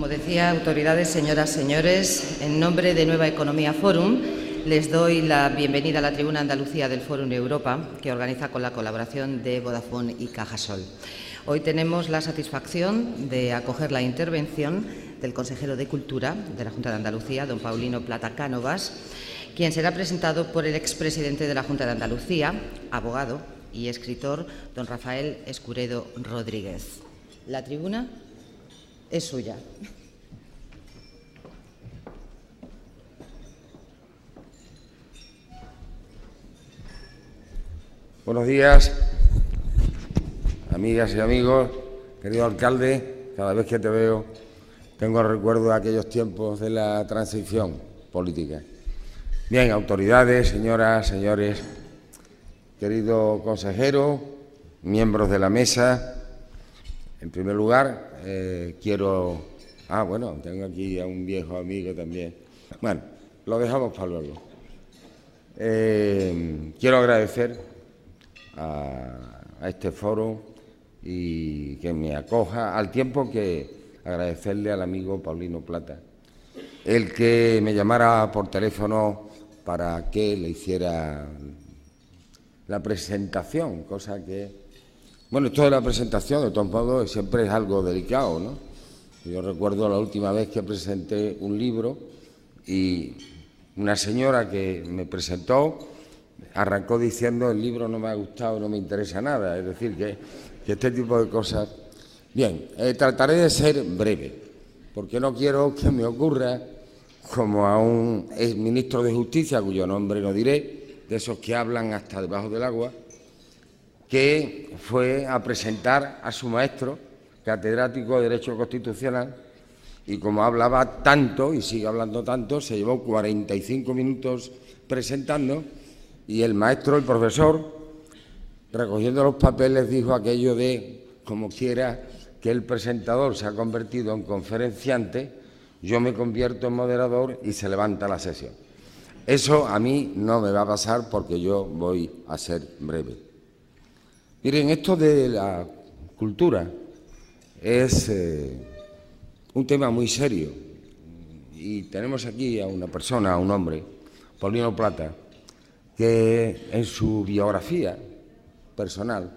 Como decía, autoridades, señoras, señores, en nombre de Nueva Economía Forum, les doy la bienvenida a la tribuna Andalucía del Forum Europa, que organiza con la colaboración de Vodafone y Cajasol. Hoy tenemos la satisfacción de acoger la intervención del consejero de Cultura de la Junta de Andalucía, don Paulino Plata Cánovas, quien será presentado por el expresidente de la Junta de Andalucía, abogado y escritor, don Rafael Escuredo Rodríguez. La tribuna es suya. Buenos días, amigas y amigos, querido alcalde. Cada vez que te veo tengo el recuerdo de aquellos tiempos de la transición política. Bien, autoridades, señoras, señores, querido consejero, miembros de la mesa, en primer lugar quiero... bueno, tengo aquí a un viejo amigo también. Bueno, lo dejamos para luego. Quiero agradecer a este foro y que me acoja, al tiempo que agradecerle al amigo Paulino Plata el que me llamara por teléfono para que le hiciera la presentación, cosa que... Bueno, esto de la presentación, de todos modos, siempre es algo delicado, ¿no? Yo recuerdo la última vez que presenté un libro y una señora que me presentó arrancó diciendo: el libro no me ha gustado, no me interesa nada. Es decir, que este tipo de cosas... Bien, trataré de ser breve, porque no quiero que me ocurra como a un exministro de Justicia, cuyo nombre no diré, de esos que hablan hasta debajo del agua, que fue a presentar a su maestro, catedrático de Derecho Constitucional, y como hablaba tanto y sigue hablando tanto, se llevó 45 minutos presentando, y el maestro, el profesor, recogiendo los papeles, dijo aquello de: como quiera que el presentador se ha convertido en conferenciante, yo me convierto en moderador, y se levanta la sesión. Eso a mí no me va a pasar porque yo voy a ser breve. Miren, esto de la cultura es un tema muy serio, y tenemos aquí a una persona, a un hombre, Paulino Plata, que en su biografía personal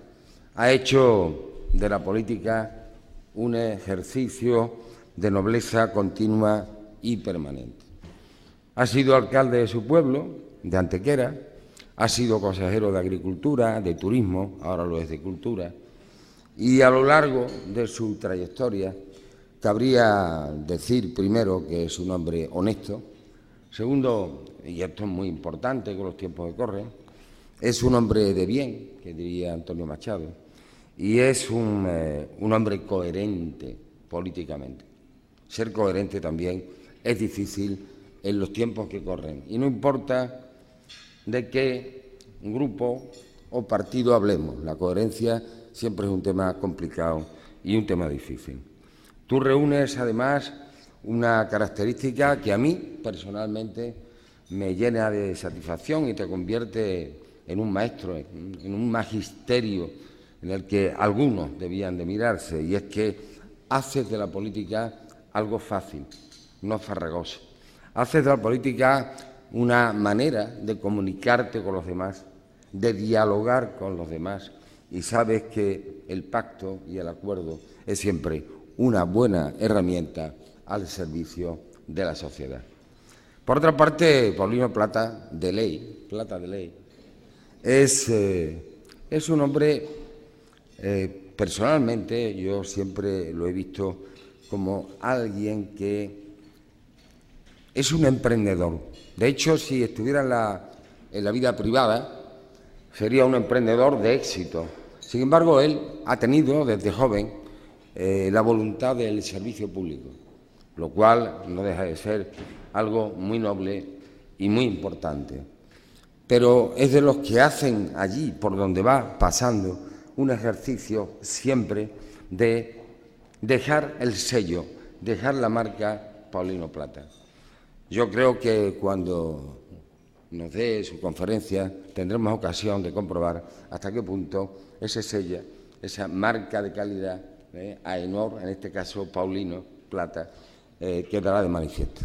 ha hecho de la política un ejercicio de nobleza continua y permanente. Ha sido alcalde de su pueblo, de Antequera, ha sido consejero de Agricultura, de Turismo, ahora lo es de Cultura, y a lo largo de su trayectoria cabría decir, primero, que es un hombre honesto; segundo, y esto es muy importante con los tiempos que corren, es un hombre de bien, que diría Antonio Machado, y es un hombre coherente políticamente. Ser coherente también es difícil en los tiempos que corren, y no importa de qué grupo o partido hablemos, la coherencia siempre es un tema complicado y un tema difícil. Tú reúnes, además, una característica que a mí, personalmente, me llena de satisfacción y te convierte en un maestro, en un magisterio en el que algunos debían de mirarse, y es que haces de la política algo fácil, no farragoso. Haces de la política una manera de comunicarte con los demás, de dialogar con los demás, y sabes que el pacto y el acuerdo es siempre una buena herramienta al servicio de la sociedad. Por otra parte, Paulino Plata de Ley, es un hombre, personalmente yo siempre lo he visto como alguien que es un emprendedor. De hecho, si estuviera en la vida privada, sería un emprendedor de éxito. Sin embargo, él ha tenido desde joven la voluntad del servicio público, lo cual no deja de ser algo muy noble y muy importante. Pero es de los que hacen allí, por donde va pasando, un ejercicio siempre de dejar el sello, dejar la marca Paulino Plata. Yo creo que cuando nos dé su conferencia tendremos ocasión de comprobar hasta qué punto ese sello, esa marca de calidad, AENOR, en este caso Paulino Plata, quedará de manifiesto.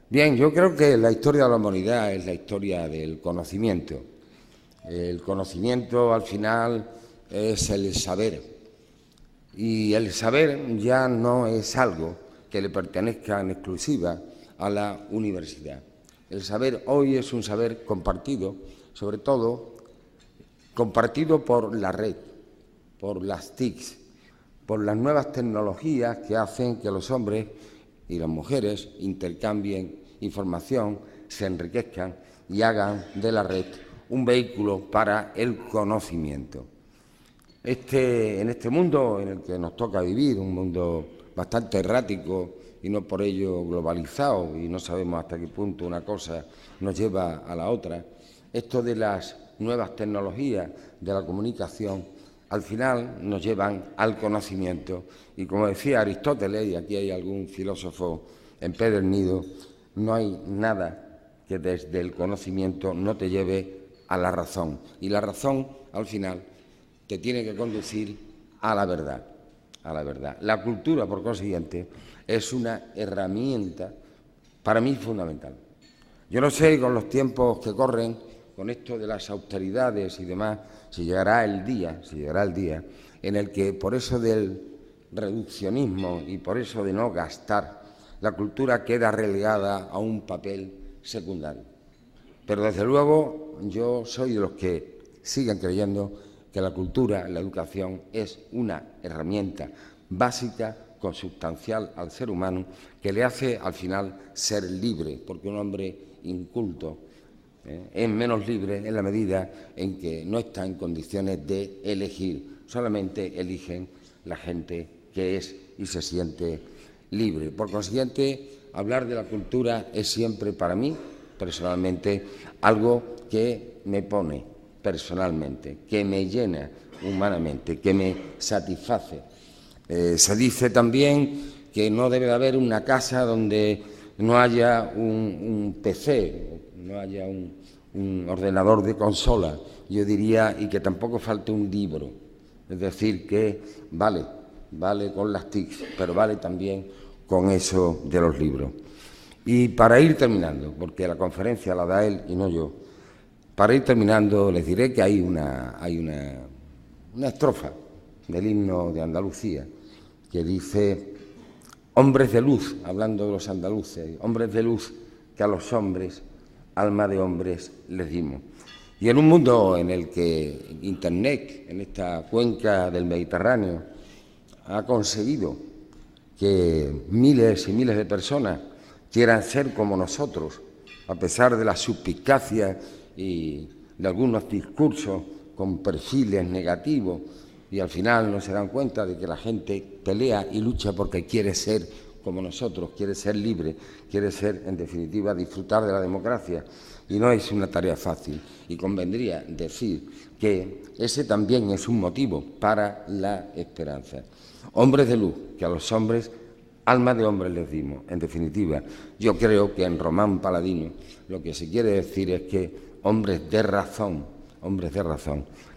Bien, yo creo que la historia de la humanidad es la historia del conocimiento. El conocimiento, al final, es el saber. Y el saber ya no es algo que le pertenezca en exclusiva a la universidad. El saber hoy es un saber compartido, sobre todo compartido por la red, por las TICs, por las nuevas tecnologías que hacen que los hombres y las mujeres intercambien información, se enriquezcan y hagan de la red un vehículo para el conocimiento. En este mundo en el que nos toca vivir, un mundo bastante errático y no por ello globalizado, y no sabemos hasta qué punto una cosa nos lleva a la otra, esto de las nuevas tecnologías de la comunicación al final nos llevan al conocimiento. Y como decía Aristóteles, y aquí hay algún filósofo empedernido, no hay nada que desde el conocimiento no te lleve a la razón. Y la razón, al final, te tiene que conducir a la verdad. A la verdad. La cultura, por consiguiente, es una herramienta para mí fundamental. Yo no sé, con los tiempos que corren, con esto de las austeridades y demás, si llegará el día en el que por eso del reduccionismo y por eso de no gastar, la cultura queda relegada a un papel secundario. Pero desde luego yo soy de los que siguen creyendo que la cultura, la educación, es una herramienta básica, consustancial al ser humano, que le hace al final ser libre, porque un hombre inculto es menos libre en la medida en que no está en condiciones de elegir, solamente eligen la gente que es y se siente libre. Por consiguiente, hablar de la cultura es siempre para mí, personalmente, algo que me pone personalmente, que me llena humanamente, que me satisface. Se dice también que no debe de haber una casa donde no haya un PC, no haya un ordenador de consola, yo diría, y que tampoco falte un libro. Es decir, que vale con las TICs, pero vale también con eso de los libros. Y para ir terminando, porque la conferencia la da él y no yo, para ir terminando les diré que hay una estrofa del himno de Andalucía que dice: hombres de luz, hablando de los andaluces, hombres de luz que a los hombres, alma de hombres les dimos. Y en un mundo en el que Internet, en esta cuenca del Mediterráneo, ha conseguido que miles y miles de personas quieran ser como nosotros, a pesar de la suspicacia y de algunos discursos con perfiles negativos, y al final no se dan cuenta de que la gente pelea y lucha porque quiere ser como nosotros, quiere ser libre, quiere ser, en definitiva, disfrutar de la democracia. Y no es una tarea fácil. Y convendría decir que ese también es un motivo para la esperanza. Hombres de luz, que a los hombres, alma de hombres les dimos. En definitiva, yo creo que en Román Paladino lo que se quiere decir es que hombres de razón,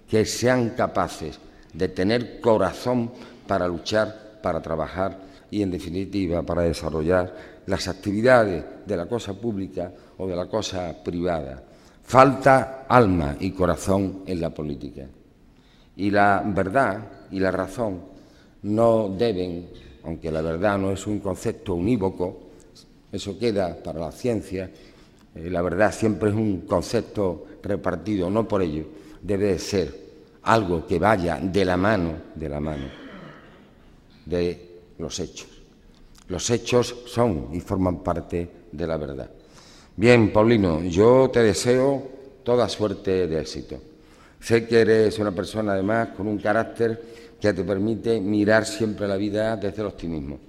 que sean capaces de tener corazón para luchar, para trabajar y, en definitiva, para desarrollar las actividades de la cosa pública o de la cosa privada. Falta alma y corazón en la política. Y la verdad y la razón no deben, aunque la verdad no es un concepto unívoco, eso queda para la ciencia, la verdad siempre es un concepto repartido, no por ello debe de ser algo que vaya de la mano de los hechos. Los hechos son y forman parte de la verdad. Bien, Paulino, yo te deseo toda suerte de éxito. Sé que eres una persona, además, con un carácter que te permite mirar siempre la vida desde el optimismo.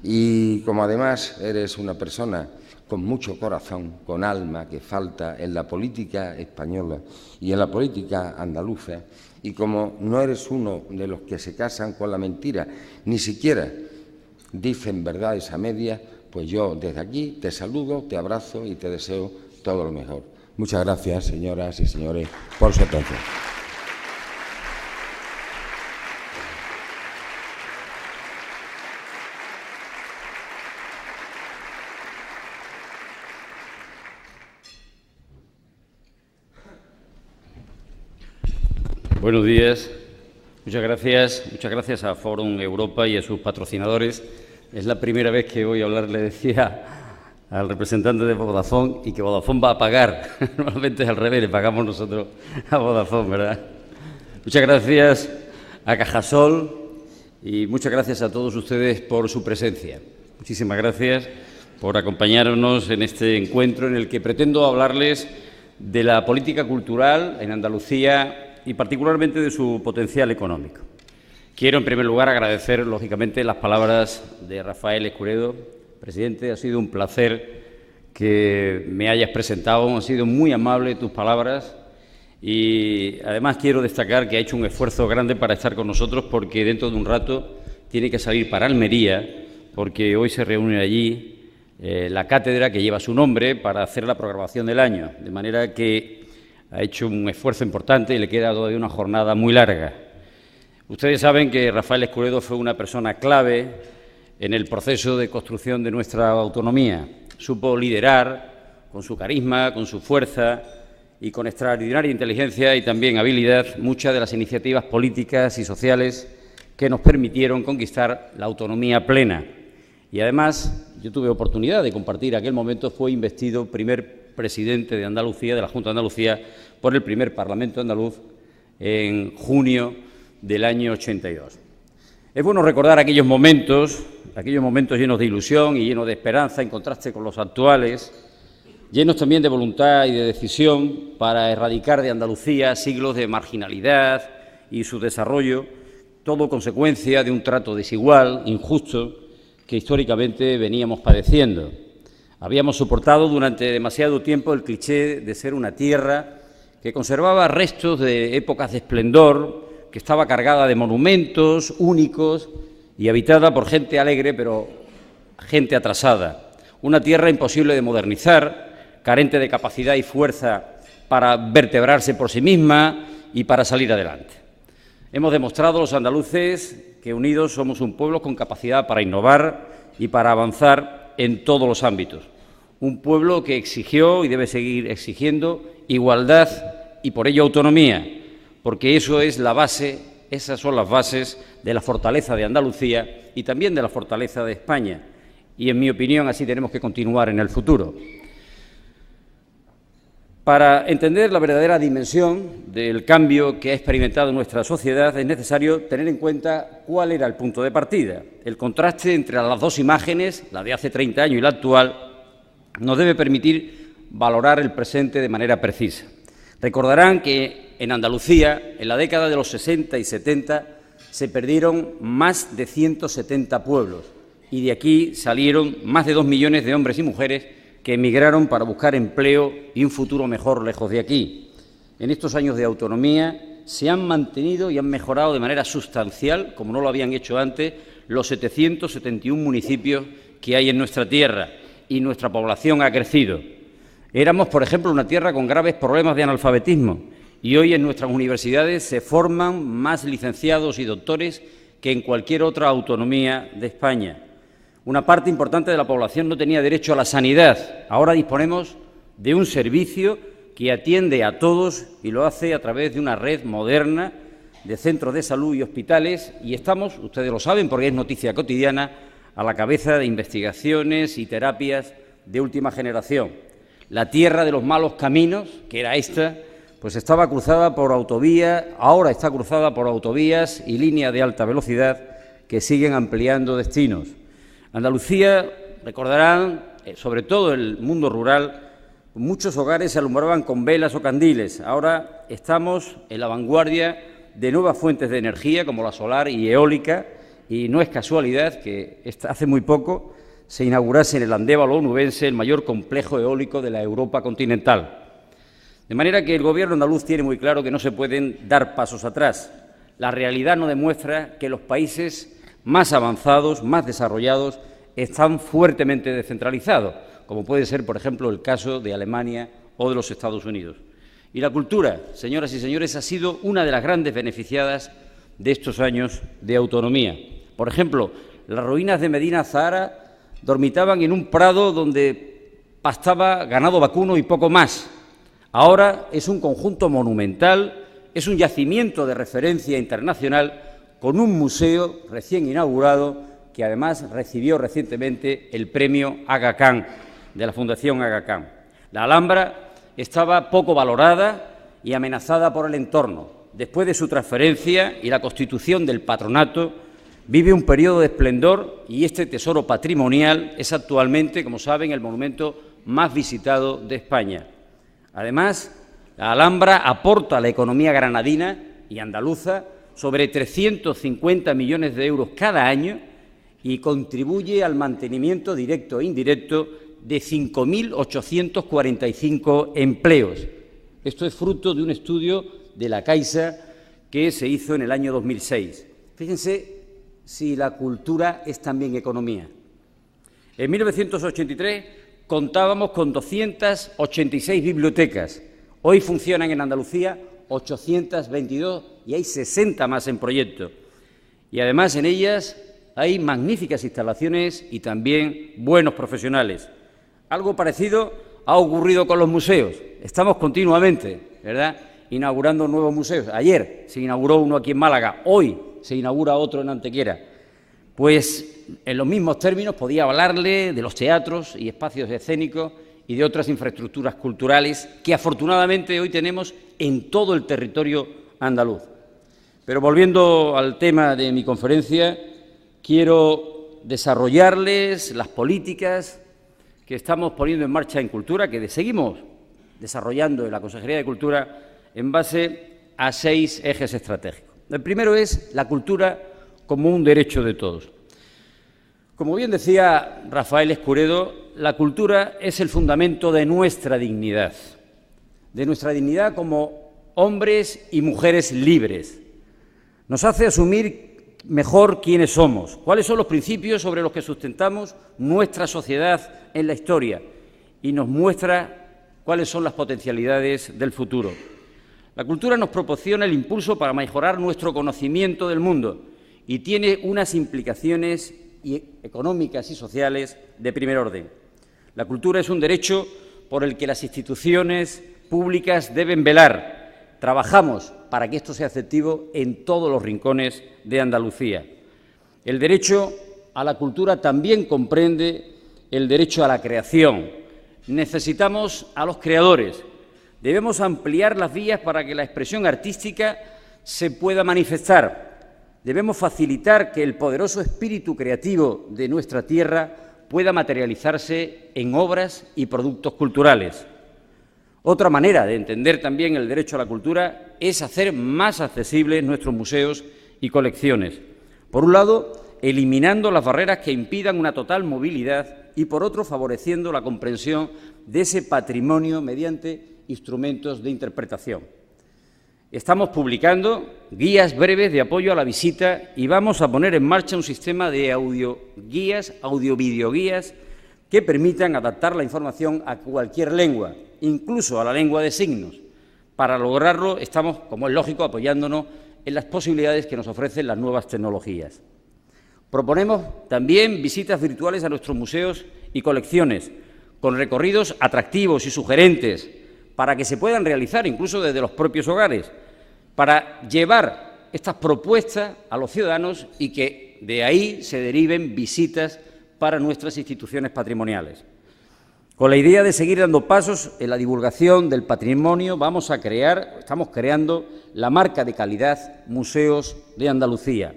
Y como además eres una persona con mucho corazón, con alma, que falta en la política española y en la política andaluza, y como no eres uno de los que se casan con la mentira, ni siquiera dicen verdades a medias, pues yo desde aquí te saludo, te abrazo y te deseo todo lo mejor. Muchas gracias, señoras y señores, por su atención. Buenos días. Muchas gracias a Forum Europa y a sus patrocinadores. Es la primera vez que voy a hablar, le decía al representante de Vodafone, y que Vodafone va a pagar. Normalmente es al revés, le pagamos nosotros a Vodafone, ¿verdad? Muchas gracias a Cajasol y muchas gracias a todos ustedes por su presencia. Muchísimas gracias por acompañarnos en este encuentro en el que pretendo hablarles de la política cultural en Andalucía y particularmente de su potencial económico. Quiero, en primer lugar, agradecer, lógicamente, las palabras de Rafael Escuredo. Presidente, ha sido un placer que me hayas presentado, han sido muy amables tus palabras y, además, quiero destacar que ha hecho un esfuerzo grande para estar con nosotros porque dentro de un rato tiene que salir para Almería porque hoy se reúne allí la cátedra que lleva su nombre para hacer la programación del año, de manera que ha hecho un esfuerzo importante y le queda todavía una jornada muy larga. Ustedes saben que Rafael Escuredo fue una persona clave en el proceso de construcción de nuestra autonomía. Supo liderar con su carisma, con su fuerza y con extraordinaria inteligencia y también habilidad muchas de las iniciativas políticas y sociales que nos permitieron conquistar la autonomía plena. Y además, yo tuve oportunidad de compartir aquel momento, fue investido primer presidente de Andalucía, de la Junta de Andalucía, por el primer Parlamento andaluz en junio del año 82. Es bueno recordar aquellos momentos llenos de ilusión y llenos de esperanza, en contraste con los actuales, llenos también de voluntad y de decisión para erradicar de Andalucía siglos de marginalidad y su desarrollo, todo consecuencia de un trato desigual, injusto, que históricamente veníamos padeciendo. Habíamos soportado durante demasiado tiempo el cliché de ser una tierra que conservaba restos de épocas de esplendor, que estaba cargada de monumentos únicos y habitada por gente alegre, pero gente atrasada. Una tierra imposible de modernizar, carente de capacidad y fuerza para vertebrarse por sí misma y para salir adelante. Hemos demostrado los andaluces que unidos somos un pueblo con capacidad para innovar y para avanzar en todos los ámbitos. Un pueblo que exigió y debe seguir exigiendo igualdad y, por ello, autonomía, porque eso es la base, esas son las bases de la fortaleza de Andalucía y también de la fortaleza de España. Y, en mi opinión, así tenemos que continuar en el futuro. Para entender la verdadera dimensión del cambio que ha experimentado nuestra sociedad es necesario tener en cuenta cuál era el punto de partida. El contraste entre las dos imágenes, la de hace 30 años y la actual, nos debe permitir valorar el presente de manera precisa. Recordarán que en Andalucía, en la década de los 60 y 70, se perdieron más de 170 pueblos y de aquí salieron más de 2 millones de hombres y mujeres que emigraron para buscar empleo y un futuro mejor lejos de aquí. En estos años de autonomía se han mantenido y han mejorado de manera sustancial, como no lo habían hecho antes, los 771 municipios que hay en nuestra tierra y nuestra población ha crecido. Éramos, por ejemplo, una tierra con graves problemas de analfabetismo y hoy en nuestras universidades se forman más licenciados y doctores que en cualquier otra autonomía de España. Una parte importante de la población no tenía derecho a la sanidad. Ahora disponemos de un servicio que atiende a todos y lo hace a través de una red moderna de centros de salud y hospitales y estamos, ustedes lo saben porque es noticia cotidiana, a la cabeza de investigaciones y terapias de última generación. La tierra de los malos caminos, que era esta, pues estaba cruzada por autovía, ahora está cruzada por autovías y líneas de alta velocidad que siguen ampliando destinos. Andalucía, recordarán, sobre todo el mundo rural, muchos hogares se alumbraban con velas o candiles. Ahora estamos en la vanguardia de nuevas fuentes de energía como la solar y eólica y no es casualidad que hace muy poco se inaugurase en el Andévalo onubense el mayor complejo eólico de la Europa continental. De manera que el Gobierno andaluz tiene muy claro que no se pueden dar pasos atrás. La realidad nos demuestra que los países más avanzados, más desarrollados, están fuertemente descentralizados, como puede ser, por ejemplo, el caso de Alemania o de los Estados Unidos. Y la cultura, señoras y señores, ha sido una de las grandes beneficiadas de estos años de autonomía. Por ejemplo, las ruinas de Medina Zahara dormitaban en un prado donde pastaba ganado vacuno y poco más. Ahora es un conjunto monumental es un yacimiento de referencia internacional con un museo recién inaugurado que además recibió recientemente el premio Aga Khan de la Fundación Aga Khan. La Alhambra estaba poco valorada y amenazada por el entorno. Después de su transferencia y la constitución del patronato, vive un periodo de esplendor y este tesoro patrimonial es actualmente, como saben, el monumento más visitado de España. Además, la Alhambra aporta a la economía granadina y andaluza sobre 350 millones de euros cada año y contribuye al mantenimiento directo e indirecto de 5.845 empleos. Esto es fruto de un estudio de la Caixa que se hizo en el año 2006. Fíjense si la cultura es también economía. En 1983 contábamos con 286 bibliotecas. Hoy funcionan en Andalucía 822 y hay 60 más en proyecto. Y además en ellas hay magníficas instalaciones y también buenos profesionales. Algo parecido ha ocurrido con los museos. Estamos continuamente, ¿verdad?, inaugurando nuevos museos. Ayer se inauguró uno aquí en Málaga, hoy se inaugura otro en Antequera. Pues en los mismos términos podía hablarle de los teatros y espacios escénicos y de otras infraestructuras culturales que afortunadamente hoy tenemos en todo el territorio andaluz. Pero volviendo al tema de mi conferencia, quiero desarrollarles las políticas que estamos poniendo en marcha en cultura, que seguimos desarrollando en la Consejería de Cultura en base a 6 ejes estratégicos. El primero es la cultura como un derecho de todos. Como bien decía Rafael Escuredo, la cultura es el fundamento de nuestra dignidad como hombres y mujeres libres. Nos hace asumir mejor quiénes somos, cuáles son los principios sobre los que sustentamos nuestra sociedad en la historia y nos muestra cuáles son las potencialidades del futuro. La cultura nos proporciona el impulso para mejorar nuestro conocimiento del mundo y tiene unas implicaciones económicas y sociales de primer orden. La cultura es un derecho por el que las instituciones públicas deben velar. Trabajamos para que esto sea efectivo en todos los rincones de Andalucía. El derecho a la cultura también comprende el derecho a la creación. Necesitamos a los creadores. Debemos ampliar las vías para que la expresión artística se pueda manifestar. Debemos facilitar que el poderoso espíritu creativo de nuestra tierra pueda materializarse en obras y productos culturales. Otra manera de entender también el derecho a la cultura es hacer más accesibles nuestros museos y colecciones. Por un lado, eliminando las barreras que impidan una total movilidad y, por otro, favoreciendo la comprensión de ese patrimonio mediante instrumentos de interpretación. Estamos publicando guías breves de apoyo a la visita y vamos a poner en marcha un sistema de audio-videoguías que permitan adaptar la información a cualquier lengua, incluso a la lengua de signos. Para lograrlo estamos, como es lógico, apoyándonos en las posibilidades que nos ofrecen las nuevas tecnologías. Proponemos también visitas virtuales a nuestros museos y colecciones, con recorridos atractivos y sugerentes, para que se puedan realizar incluso desde los propios hogares, para llevar estas propuestas a los ciudadanos y que de ahí se deriven visitas para nuestras instituciones patrimoniales. Con la idea de seguir dando pasos en la divulgación del patrimonio, estamos creando la marca de calidad Museos de Andalucía.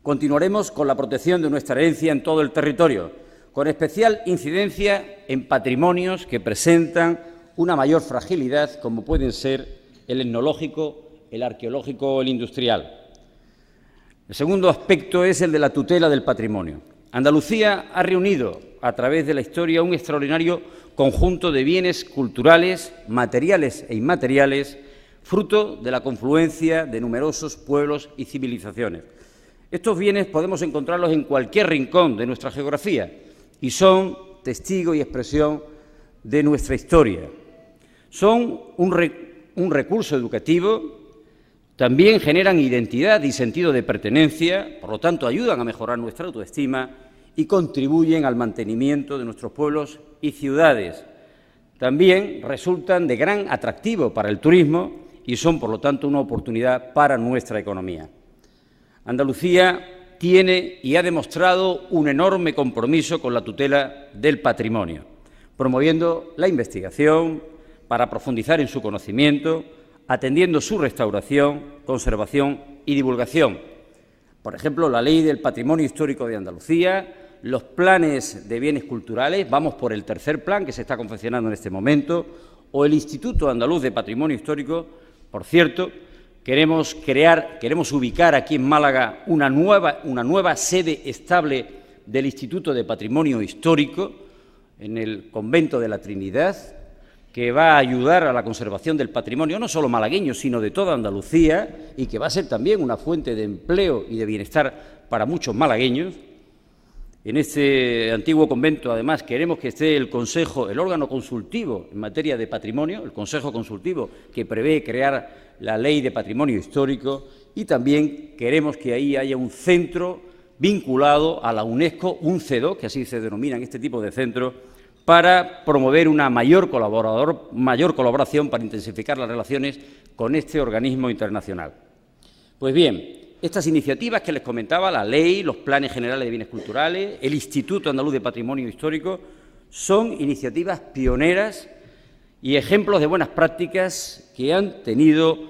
Continuaremos con la protección de nuestra herencia en todo el territorio, con especial incidencia en patrimonios que presentan una mayor fragilidad, como pueden ser el etnológico, el arqueológico o el industrial. El segundo aspecto es el de la tutela del patrimonio. Andalucía ha reunido a través de la historia un extraordinario conjunto de bienes culturales, materiales e inmateriales, fruto de la confluencia de numerosos pueblos y civilizaciones. Estos bienes podemos encontrarlos en cualquier rincón de nuestra geografía y son testigo y expresión de nuestra historia. Son un recurso educativo, también generan identidad y sentido de pertenencia, por lo tanto ayudan a mejorar nuestra autoestima y contribuyen al mantenimiento de nuestros pueblos y ciudades. También resultan de gran atractivo para el turismo y son, por lo tanto, una oportunidad para nuestra economía. Andalucía tiene y ha demostrado un enorme compromiso con la tutela del patrimonio, promoviendo la investigación para profundizar en su conocimiento, atendiendo su restauración, conservación y divulgación. Por ejemplo, la Ley del Patrimonio Histórico de Andalucía, los planes de bienes culturales, vamos por el tercer plan que se está confeccionando en este momento, o el Instituto Andaluz de Patrimonio Histórico. Por cierto, queremos ubicar aquí en Málaga una nueva sede estable del Instituto de Patrimonio Histórico en el Convento de la Trinidad, que va a ayudar a la conservación del patrimonio, no solo malagueño, sino de toda Andalucía, y que va a ser también una fuente de empleo y de bienestar para muchos malagueños. En este antiguo convento, además, queremos que esté el Consejo, el órgano consultivo en materia de patrimonio, el Consejo Consultivo que prevé crear la Ley de Patrimonio Histórico, y también queremos que ahí haya un centro vinculado a la UNESCO, un CEDO, que así se denominan este tipo de centros, para promover una mayor colaboración para intensificar las relaciones con este organismo internacional. Pues bien, estas iniciativas que les comentaba, la ley, los planes generales de bienes culturales, el Instituto Andaluz de Patrimonio Histórico, son iniciativas pioneras y ejemplos de buenas prácticas que han tenido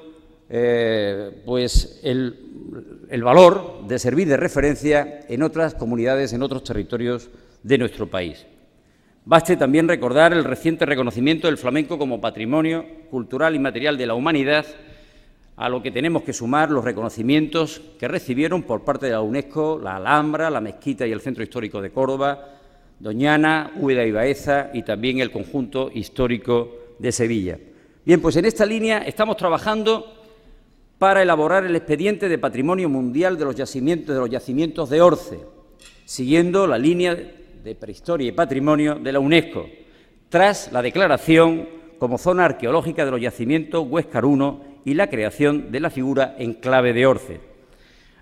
pues el valor de servir de referencia en otras comunidades, en otros territorios de nuestro país. Baste también recordar el reciente reconocimiento del flamenco como patrimonio cultural inmaterial de la humanidad, a lo que tenemos que sumar los reconocimientos que recibieron por parte de la UNESCO, la Alhambra, la Mezquita y el Centro Histórico de Córdoba, Doñana, Úbeda y Baeza y también el Conjunto Histórico de Sevilla. Bien, pues en esta línea estamos trabajando para elaborar el expediente de Patrimonio Mundial de los yacimientos de Orce, siguiendo la línea de Prehistoria y Patrimonio de la UNESCO, tras la declaración como zona arqueológica de los yacimientos Huéscar I y la creación de la figura enclave de Orce.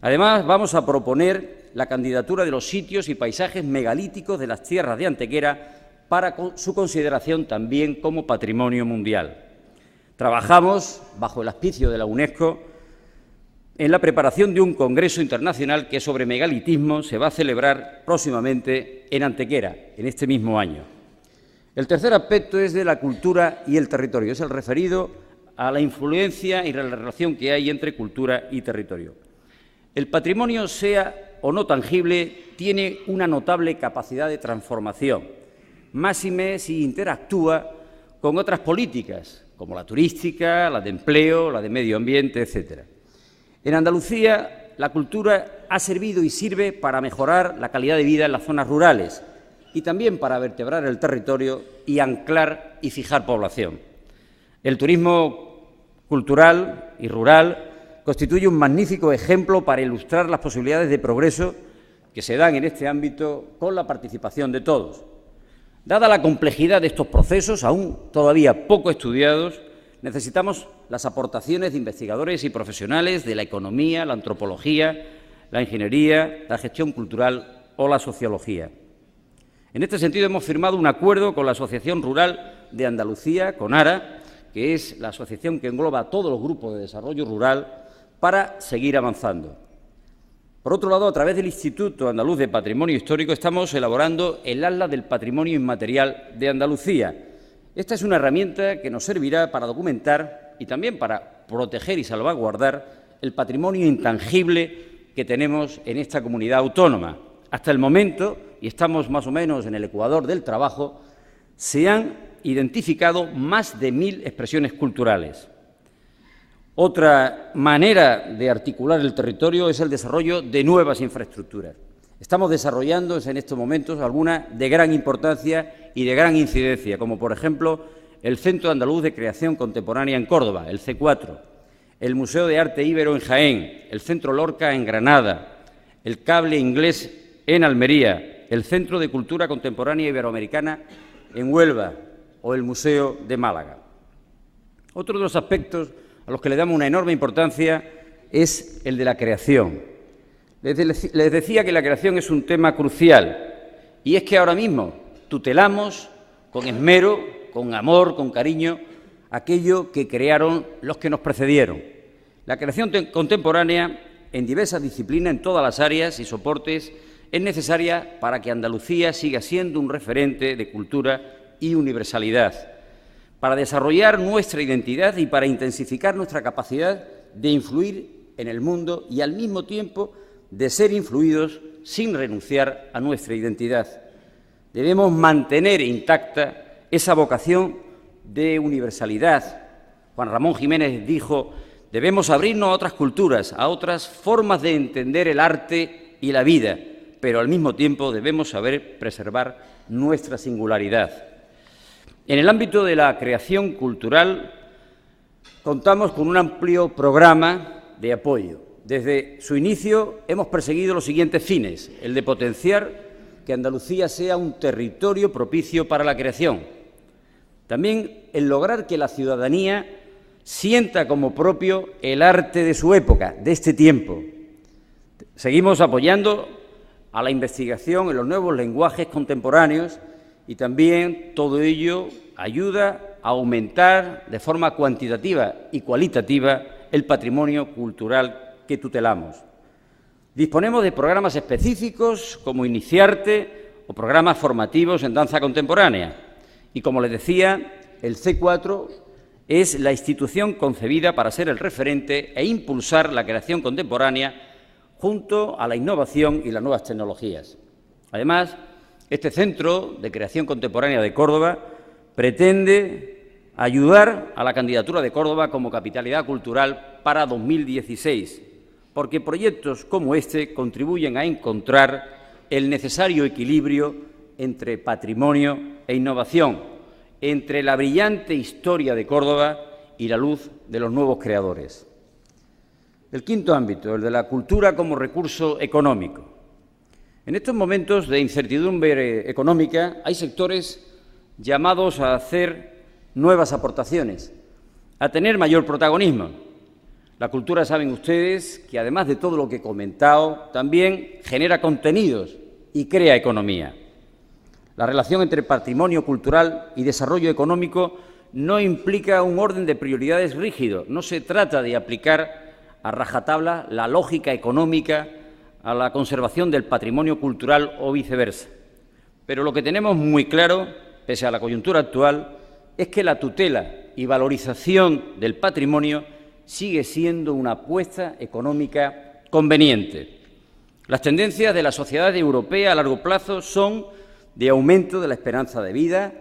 Además, vamos a proponer la candidatura de los sitios y paisajes megalíticos de las tierras de Antequera para su consideración también como patrimonio mundial. Trabajamos, bajo el auspicio de la UNESCO, en la preparación de un congreso internacional que sobre megalitismo se va a celebrar próximamente en Antequera, en este mismo año. El tercer aspecto es de la cultura y el territorio, es el referido a la influencia y la relación que hay entre cultura y territorio. El patrimonio, sea o no tangible, tiene una notable capacidad de transformación, máxime si interactúa con otras políticas, como la turística, la de empleo, la de medio ambiente, etcétera. En Andalucía, la cultura ha servido y sirve para mejorar la calidad de vida en las zonas rurales y también para vertebrar el territorio y anclar y fijar población. El turismo cultural y rural constituye un magnífico ejemplo para ilustrar las posibilidades de progreso que se dan en este ámbito con la participación de todos. Dada la complejidad de estos procesos, aún todavía poco estudiados, necesitamos las aportaciones de investigadores y profesionales de la economía, la antropología, la ingeniería, la gestión cultural o la sociología. En este sentido, hemos firmado un acuerdo con la Asociación Rural de Andalucía, con ARA, que es la asociación que engloba a todos los grupos de desarrollo rural, para seguir avanzando. Por otro lado, a través del Instituto Andaluz de Patrimonio Histórico, estamos elaborando el Atlas del Patrimonio Inmaterial de Andalucía. Esta es una herramienta que nos servirá para documentar y también para proteger y salvaguardar el patrimonio intangible que tenemos en esta comunidad autónoma. Hasta el momento, y estamos más o menos en el ecuador del trabajo, se han identificado más de 1000 expresiones culturales. Otra manera de articular el territorio es el desarrollo de nuevas infraestructuras. Estamos desarrollando en estos momentos algunas de gran importancia y de gran incidencia, como por ejemplo el Centro Andaluz de Creación Contemporánea en Córdoba, el C4, el Museo de Arte Íbero en Jaén, el Centro Lorca en Granada, el Cable Inglés en Almería, el Centro de Cultura Contemporánea Iberoamericana en Huelva o el Museo de Málaga. Otro de los aspectos a los que le damos una enorme importancia es el de la creación. Les decía que la creación es un tema crucial y es que ahora mismo tutelamos con esmero, con amor, con cariño aquello que crearon los que nos precedieron. La creación contemporánea en diversas disciplinas, en todas las áreas y soportes, es necesaria para que Andalucía siga siendo un referente de cultura y universalidad, para desarrollar nuestra identidad y para intensificar nuestra capacidad de influir en el mundo y, al mismo tiempo, de ser influidos sin renunciar a nuestra identidad. Debemos mantener intacta esa vocación de universalidad. Juan Ramón Jiménez dijo: debemos abrirnos a otras culturas, a otras formas de entender el arte y la vida, pero al mismo tiempo debemos saber preservar nuestra singularidad. En el ámbito de la creación cultural contamos con un amplio programa de apoyo. Desde su inicio hemos perseguido los siguientes fines: el de potenciar que Andalucía sea un territorio propicio para la creación, también el lograr que la ciudadanía sienta como propio el arte de su época, de este tiempo. Seguimos apoyando a la investigación en los nuevos lenguajes contemporáneos y también todo ello ayuda a aumentar de forma cuantitativa y cualitativa el patrimonio cultural que tutelamos. Disponemos de programas específicos como Iniciarte o programas formativos en danza contemporánea. Y, como les decía, el C4 es la institución concebida para ser el referente e impulsar la creación contemporánea junto a la innovación y las nuevas tecnologías. Además, este Centro de Creación Contemporánea de Córdoba pretende ayudar a la candidatura de Córdoba como capitalidad cultural para 2016, porque proyectos como este contribuyen a encontrar el necesario equilibrio entre patrimonio e innovación, entre la brillante historia de Córdoba y la luz de los nuevos creadores. El quinto ámbito, el de la cultura como recurso económico. En estos momentos de incertidumbre económica hay sectores llamados a hacer nuevas aportaciones, a tener mayor protagonismo. La cultura, saben ustedes, que además de todo lo que he comentado, también genera contenidos y crea economía. La relación entre patrimonio cultural y desarrollo económico no implica un orden de prioridades rígido. No se trata de aplicar a rajatabla la lógica económica a la conservación del patrimonio cultural o viceversa. Pero lo que tenemos muy claro, pese a la coyuntura actual, es que la tutela y valorización del patrimonio sigue siendo una apuesta económica conveniente. Las tendencias de la sociedad europea a largo plazo son de aumento de la esperanza de vida,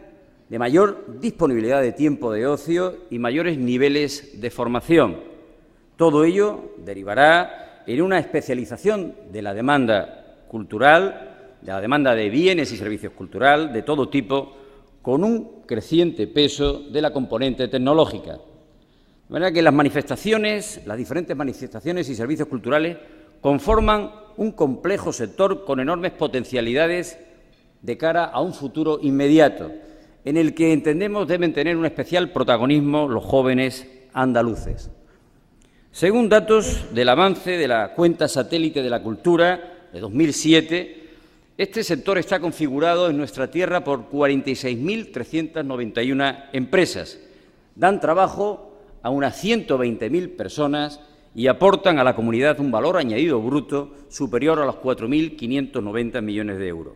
de mayor disponibilidad de tiempo de ocio y mayores niveles de formación. Todo ello derivará en una especialización de la demanda cultural, de la demanda de bienes y servicios culturales de todo tipo, con un creciente peso de la componente tecnológica. De manera que las diferentes manifestaciones y servicios culturales conforman un complejo sector con enormes potencialidades de cara a un futuro inmediato, en el que entendemos deben tener un especial protagonismo los jóvenes andaluces. Según datos del avance de la cuenta satélite de la cultura de 2007, este sector está configurado en nuestra tierra por 46.391 empresas. Dan trabajo a unas 120.000 personas y aportan a la comunidad un valor añadido bruto superior a los 4.590 millones de euros.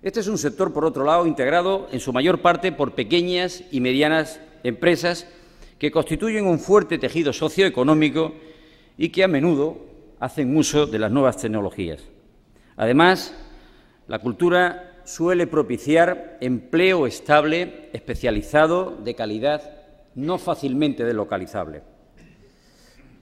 Este es un sector, por otro lado, integrado en su mayor parte por pequeñas y medianas empresas que constituyen un fuerte tejido socioeconómico y que a menudo hacen uso de las nuevas tecnologías. Además, la cultura suele propiciar empleo estable, especializado, de calidad, no fácilmente deslocalizable.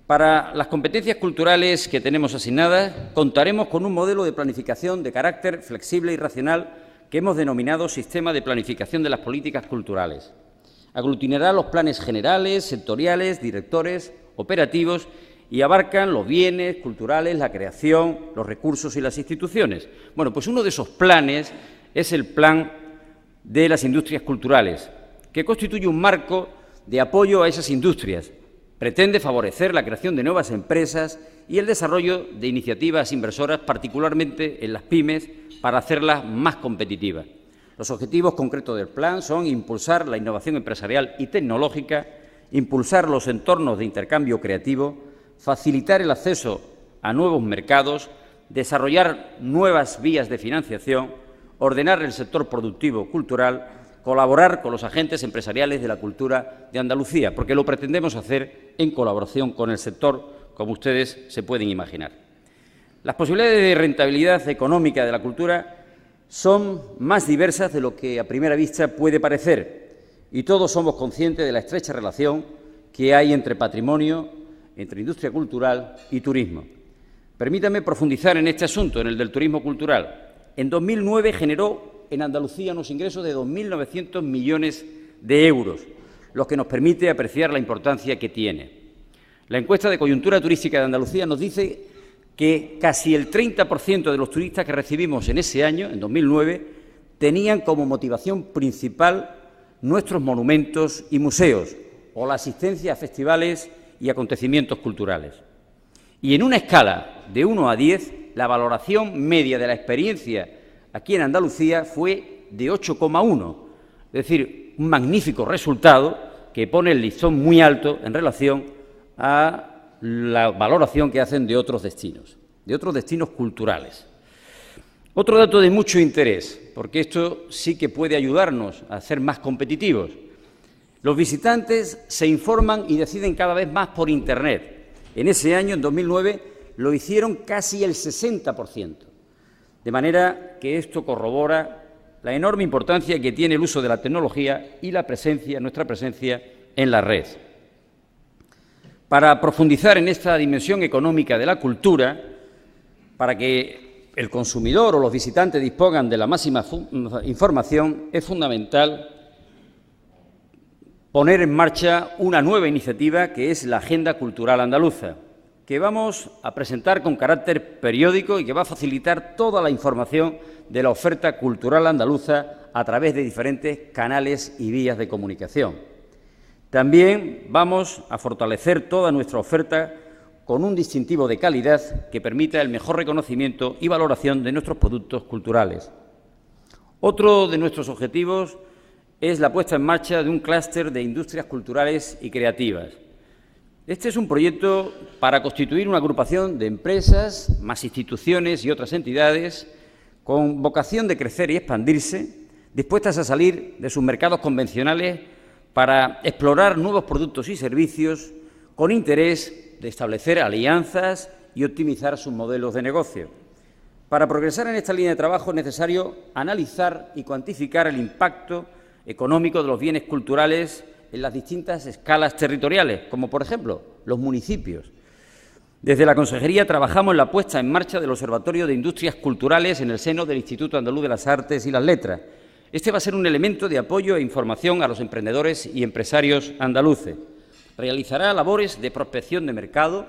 Para las competencias culturales que tenemos asignadas, contaremos con un modelo de planificación de carácter flexible y racional que hemos denominado Sistema de Planificación de las Políticas Culturales. Aglutinará los planes generales, sectoriales, directores, operativos y abarcan los bienes culturales, la creación, los recursos y las instituciones. Bueno, pues uno de esos planes es el Plan de las Industrias Culturales, que constituye un marco de apoyo a esas industrias. Pretende favorecer la creación de nuevas empresas y el desarrollo de iniciativas inversoras, particularmente en las pymes, para hacerlas más competitivas. Los objetivos concretos del plan son impulsar la innovación empresarial y tecnológica, impulsar los entornos de intercambio creativo, facilitar el acceso a nuevos mercados, desarrollar nuevas vías de financiación, ordenar el sector productivo cultural, colaborar con los agentes empresariales de la cultura de Andalucía, porque lo pretendemos hacer en colaboración con el sector, como ustedes se pueden imaginar. Las posibilidades de rentabilidad económica de la cultura son más diversas de lo que a primera vista puede parecer, y todos somos conscientes de la estrecha relación que hay entre patrimonio, entre industria cultural y turismo. Permítame profundizar en este asunto, en el del turismo cultural. En 2009 generó en Andalucía unos ingresos de 2.900 millones de euros, lo que nos permite apreciar la importancia que tiene. La encuesta de coyuntura turística de Andalucía nos dice que casi el 30% de los turistas que recibimos en ese año, en 2009, tenían como motivación principal nuestros monumentos y museos o la asistencia a festivales y acontecimientos culturales. Y en una escala de 1 a 10, la valoración media de la experiencia aquí en Andalucía fue de 8,1, es decir, un magnífico resultado que pone el listón muy alto en relación a la valoración que hacen de otros destinos culturales. Otro dato de mucho interés, porque esto sí que puede ayudarnos a ser más competitivos. Los visitantes se informan y deciden cada vez más por Internet. En ese año, en 2009, lo hicieron casi el 60%, de manera que esto corrobora la enorme importancia que tiene el uso de la tecnología y nuestra presencia en la red. Para profundizar en esta dimensión económica de la cultura, para que el consumidor o los visitantes dispongan de la máxima información, es fundamental poner en marcha una nueva iniciativa que es la Agenda Cultural Andaluza, que vamos a presentar con carácter periódico y que va a facilitar toda la información de la oferta cultural andaluza a través de diferentes canales y vías de comunicación. También vamos a fortalecer toda nuestra oferta con un distintivo de calidad que permita el mejor reconocimiento y valoración de nuestros productos culturales. Otro de nuestros objetivos es la puesta en marcha de un clúster de industrias culturales y creativas. Este es un proyecto para constituir una agrupación de empresas, más instituciones y otras entidades con vocación de crecer y expandirse, dispuestas a salir de sus mercados convencionales para explorar nuevos productos y servicios con interés de establecer alianzas y optimizar sus modelos de negocio. Para progresar en esta línea de trabajo es necesario analizar y cuantificar el impacto económico de los bienes culturales en las distintas escalas territoriales, como por ejemplo los municipios. Desde la Consejería trabajamos en la puesta en marcha del Observatorio de Industrias Culturales en el seno del Instituto Andaluz de las Artes y las Letras. Este va a ser un elemento de apoyo e información a los emprendedores y empresarios andaluces. Realizará labores de prospección de mercado,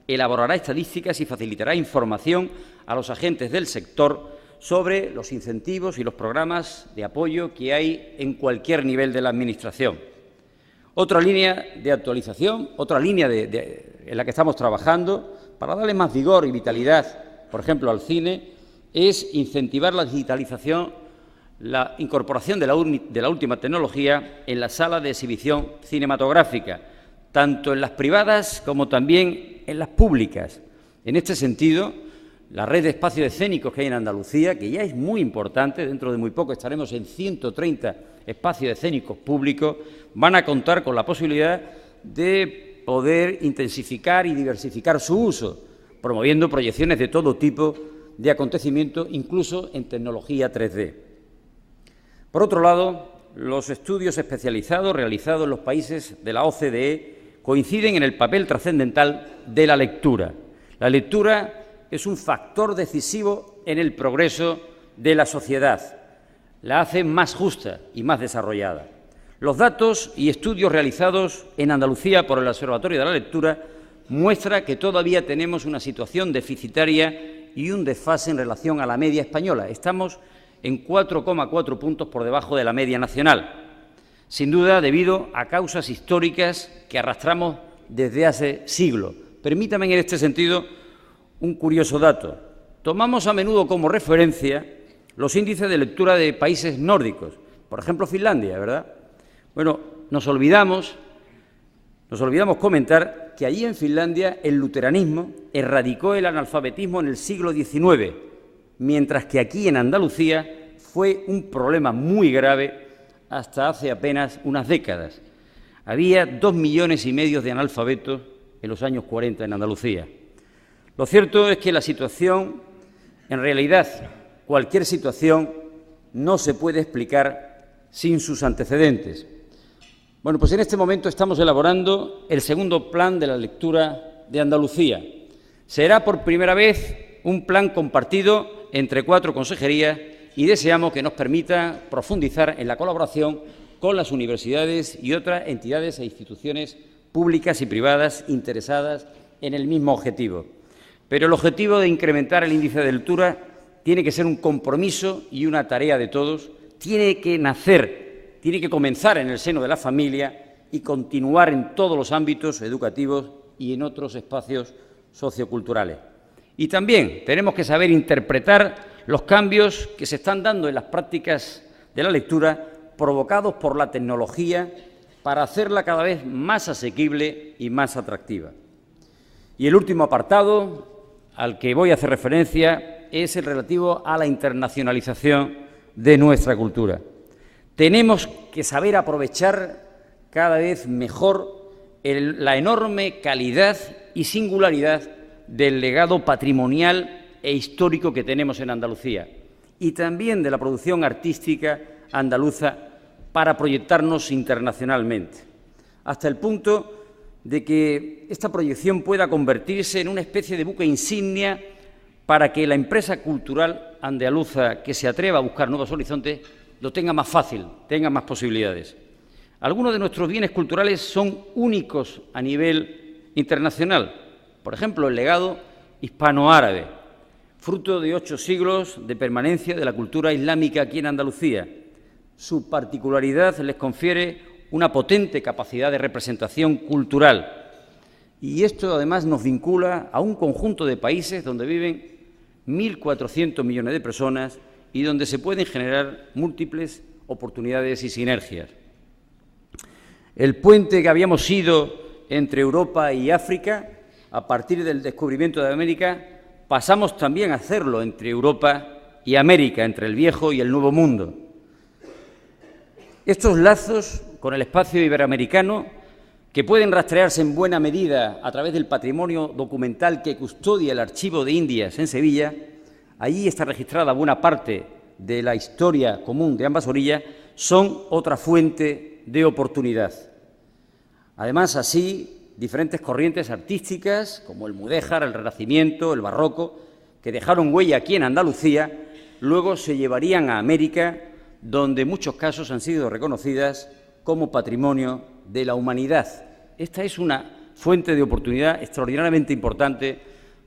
elaborará estadísticas y facilitará información a los agentes del sector sobre los incentivos y los programas de apoyo que hay en cualquier nivel de la Administración. Otra línea de actualización, otra línea en la que estamos trabajando para darle más vigor y vitalidad, por ejemplo, al cine, es incentivar la digitalización, la incorporación de la última tecnología en la sala de exhibición cinematográfica, tanto en las privadas como también en las públicas. En este sentido, la red de espacios escénicos que hay en Andalucía, que ya es muy importante, dentro de muy poco estaremos en 130 espacios escénicos públicos, van a contar con la posibilidad de poder intensificar y diversificar su uso, promoviendo proyecciones de todo tipo de acontecimientos, incluso en tecnología 3D. Por otro lado, los estudios especializados realizados en los países de la OCDE coinciden en el papel trascendental de la lectura. La lectura es un factor decisivo en el progreso de la sociedad. La hace más justa y más desarrollada. Los datos y estudios realizados en Andalucía por el Observatorio de la Lectura muestran que todavía tenemos una situación deficitaria y un desfase en relación a la media española. Estamos en 4,4 puntos por debajo de la media nacional, sin duda debido a causas históricas que arrastramos desde hace siglos. Permítame en este sentido un curioso dato. Tomamos a menudo como referencia los índices de lectura de países nórdicos, por ejemplo Finlandia, ¿verdad? Bueno, nos olvidamos nos olvidamos comentar que allí en Finlandia el luteranismo erradicó el analfabetismo en el siglo XIX, mientras que aquí en Andalucía fue un problema muy grave hasta hace apenas unas décadas. Había 2,5 millones de analfabetos en los años 40 en Andalucía. Lo cierto es que la situación, en realidad, cualquier situación, no se puede explicar sin sus antecedentes. Bueno, pues en este momento estamos elaborando el segundo plan de la lectura de Andalucía. Será por primera vez un plan compartido entre 4 consejerías y deseamos que nos permita profundizar en la colaboración con las universidades y otras entidades e instituciones públicas y privadas interesadas en el mismo objetivo. Pero el objetivo de incrementar el índice de lectura tiene que ser un compromiso y una tarea de todos, tiene que comenzar en el seno de la familia y continuar en todos los ámbitos educativos y en otros espacios socioculturales. Y también tenemos que saber interpretar los cambios que se están dando en las prácticas de la lectura provocados por la tecnología para hacerla cada vez más asequible y más atractiva. Y el último apartado al que voy a hacer referencia es el relativo a la internacionalización de nuestra cultura. Tenemos que saber aprovechar cada vez mejor la enorme calidad y singularidad del legado patrimonial e histórico que tenemos en Andalucía y también de la producción artística andaluza para proyectarnos internacionalmente, hasta el punto de que esta proyección pueda convertirse en una especie de buque insignia para que la empresa cultural andaluza que se atreva a buscar nuevos horizontes lo tenga más fácil, tenga más posibilidades. Algunos de nuestros bienes culturales son únicos a nivel internacional. Por ejemplo, el legado hispano-árabe, fruto de 8 siglos de permanencia de la cultura islámica aquí en Andalucía. Su particularidad les confiere una potente capacidad de representación cultural. Y esto, además, nos vincula a un conjunto de países donde viven 1.400 millones de personas y donde se pueden generar múltiples oportunidades y sinergias. El puente que habíamos sido entre Europa y África, a partir del descubrimiento de América, pasamos también a hacerlo entre Europa y América, entre el Viejo y el Nuevo Mundo. Estos lazos con el espacio iberoamericano, que pueden rastrearse en buena medida a través del patrimonio documental que custodia el Archivo de Indias en Sevilla, allí está registrada buena parte de la historia común de ambas orillas, son otra fuente de oportunidad. Además, así, diferentes corrientes artísticas, como el mudéjar, el renacimiento, el barroco, que dejaron huella aquí en Andalucía, luego se llevarían a América, donde en muchos casos han sido reconocidas como patrimonio de la humanidad. Esta es una fuente de oportunidad extraordinariamente importante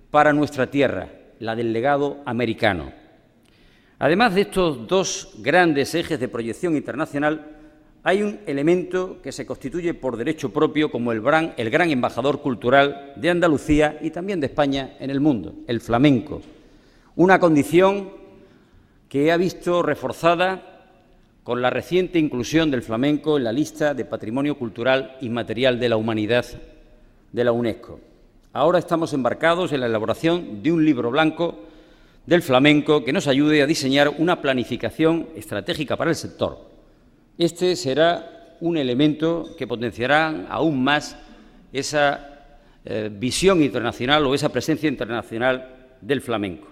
para nuestra tierra, la del legado americano. Además de estos 2 grandes ejes de proyección internacional, hay un elemento que se constituye por derecho propio como el gran embajador cultural de Andalucía y también de España en el mundo, el flamenco. Una condición que ha visto reforzada con la reciente inclusión del flamenco en la lista de Patrimonio Cultural Inmaterial de la Humanidad de la UNESCO. Ahora estamos embarcados en la elaboración de un libro blanco del flamenco que nos ayude a diseñar una planificación estratégica para el sector. Este será un elemento que potenciará aún más esa visión internacional o esa presencia internacional del flamenco.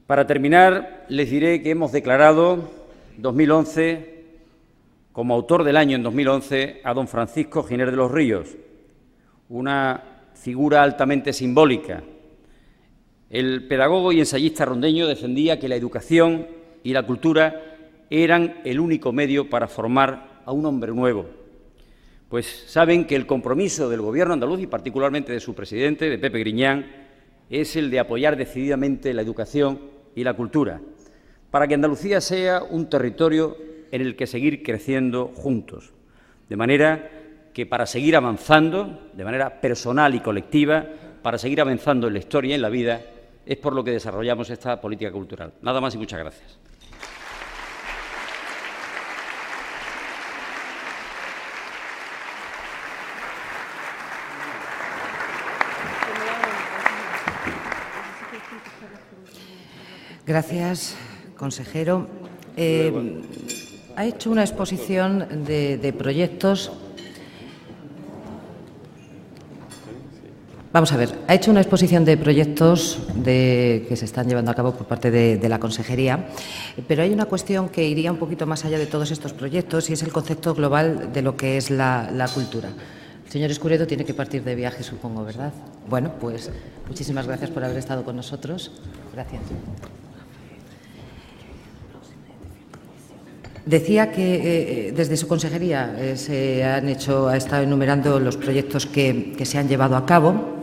Para terminar, les diré que hemos declarado 2011 como autor del año en 2011 a don Francisco Giner de los Ríos, una figura altamente simbólica. El pedagogo y ensayista rondeño defendía que la educación y la cultura eran el único medio para formar a un hombre nuevo. Pues saben que el compromiso del Gobierno andaluz y particularmente de su presidente, de Pepe Griñán, es el de apoyar decididamente la educación y la cultura, para que Andalucía sea un territorio en el que seguir creciendo juntos. De manera que para seguir avanzando, de manera personal y colectiva, para seguir avanzando en la historia y en la vida, es por lo que desarrollamos esta política cultural. Nada más y muchas gracias. Gracias, consejero. Ha hecho una exposición de proyectos. Vamos a ver, ha hecho una exposición de proyectos que se están llevando a cabo por parte de la Consejería, pero hay una cuestión que iría un poquito más allá de todos estos proyectos y es el concepto global de lo que es la cultura. El señor Escuredo tiene que partir de viaje, supongo, ¿verdad? Bueno, pues muchísimas gracias por haber estado con nosotros. Gracias. Decía que desde su consejería ha estado enumerando los proyectos que se han llevado a cabo.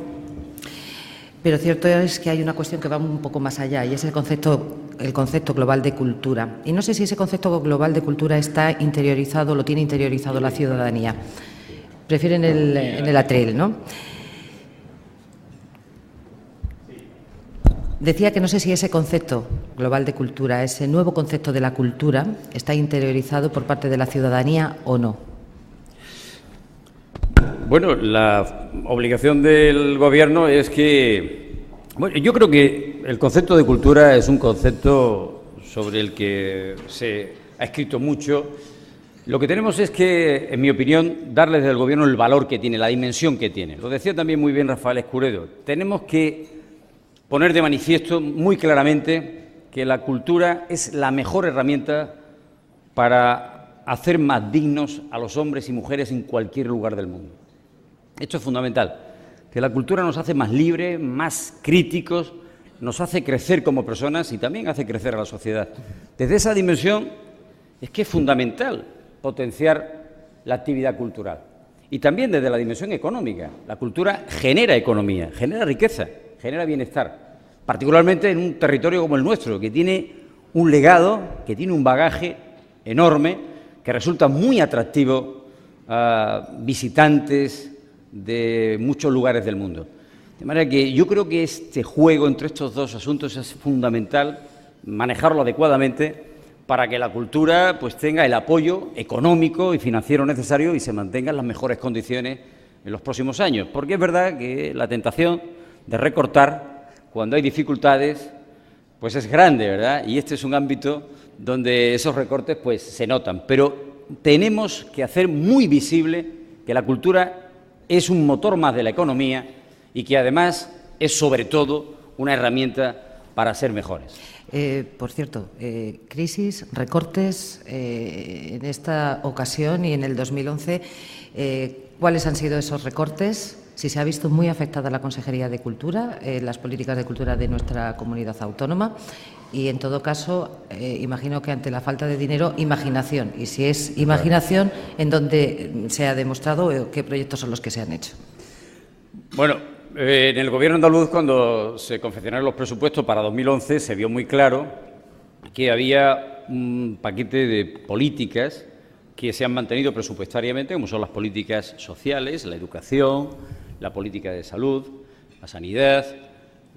Pero cierto es que hay una cuestión que va un poco más allá y es el concepto global de cultura. Y no sé si ese concepto global de cultura está interiorizado, lo tiene interiorizado la ciudadanía. Prefieren en el atril, ¿no? Decía que no sé si ese concepto global de cultura, ese nuevo concepto de la cultura, está interiorizado por parte de la ciudadanía o no. Bueno, la obligación del Gobierno es que... Bueno, yo creo que el concepto de cultura es un concepto sobre el que se ha escrito mucho. Lo que tenemos es que, en mi opinión, darle desde el Gobierno el valor que tiene, la dimensión que tiene. Lo decía también muy bien Rafael Escuredo. Tenemos que poner de manifiesto muy claramente que la cultura es la mejor herramienta para hacer más dignos a los hombres y mujeres en cualquier lugar del mundo. Esto es fundamental, que la cultura nos hace más libres, más críticos, nos hace crecer como personas y también hace crecer a la sociedad. Desde esa dimensión es que es fundamental potenciar la actividad cultural. Y también desde la dimensión económica. La cultura genera economía, genera riqueza, genera bienestar, particularmente en un territorio como el nuestro, que tiene un legado, que tiene un bagaje enorme, que resulta muy atractivo a visitantes de muchos lugares del mundo. De manera que yo creo que este juego entre estos dos asuntos es fundamental, manejarlo adecuadamente para que la cultura pues tenga el apoyo económico y financiero necesario y se mantenga en las mejores condiciones en los próximos años. Porque es verdad que la tentación de recortar cuando hay dificultades pues es grande, ¿verdad? Y este es un ámbito donde esos recortes pues se notan. Pero tenemos que hacer muy visible que la cultura es un motor más de la economía y que además es sobre todo una herramienta para ser mejores. Por cierto, crisis, recortes en esta ocasión y en el 2011, ¿cuáles han sido esos recortes? Si se ha visto muy afectada la Consejería de Cultura, las políticas de cultura de nuestra comunidad autónoma y, en todo caso, imagino que ante la falta de dinero, imaginación. Y si es imaginación, ¿en dónde se ha demostrado qué proyectos son los que se han hecho? Bueno, en el Gobierno andaluz, cuando se confeccionaron los presupuestos para 2011, se vio muy claro que había un paquete de políticas que se han mantenido presupuestariamente, como son las políticas sociales, la educación, la política de salud, la sanidad,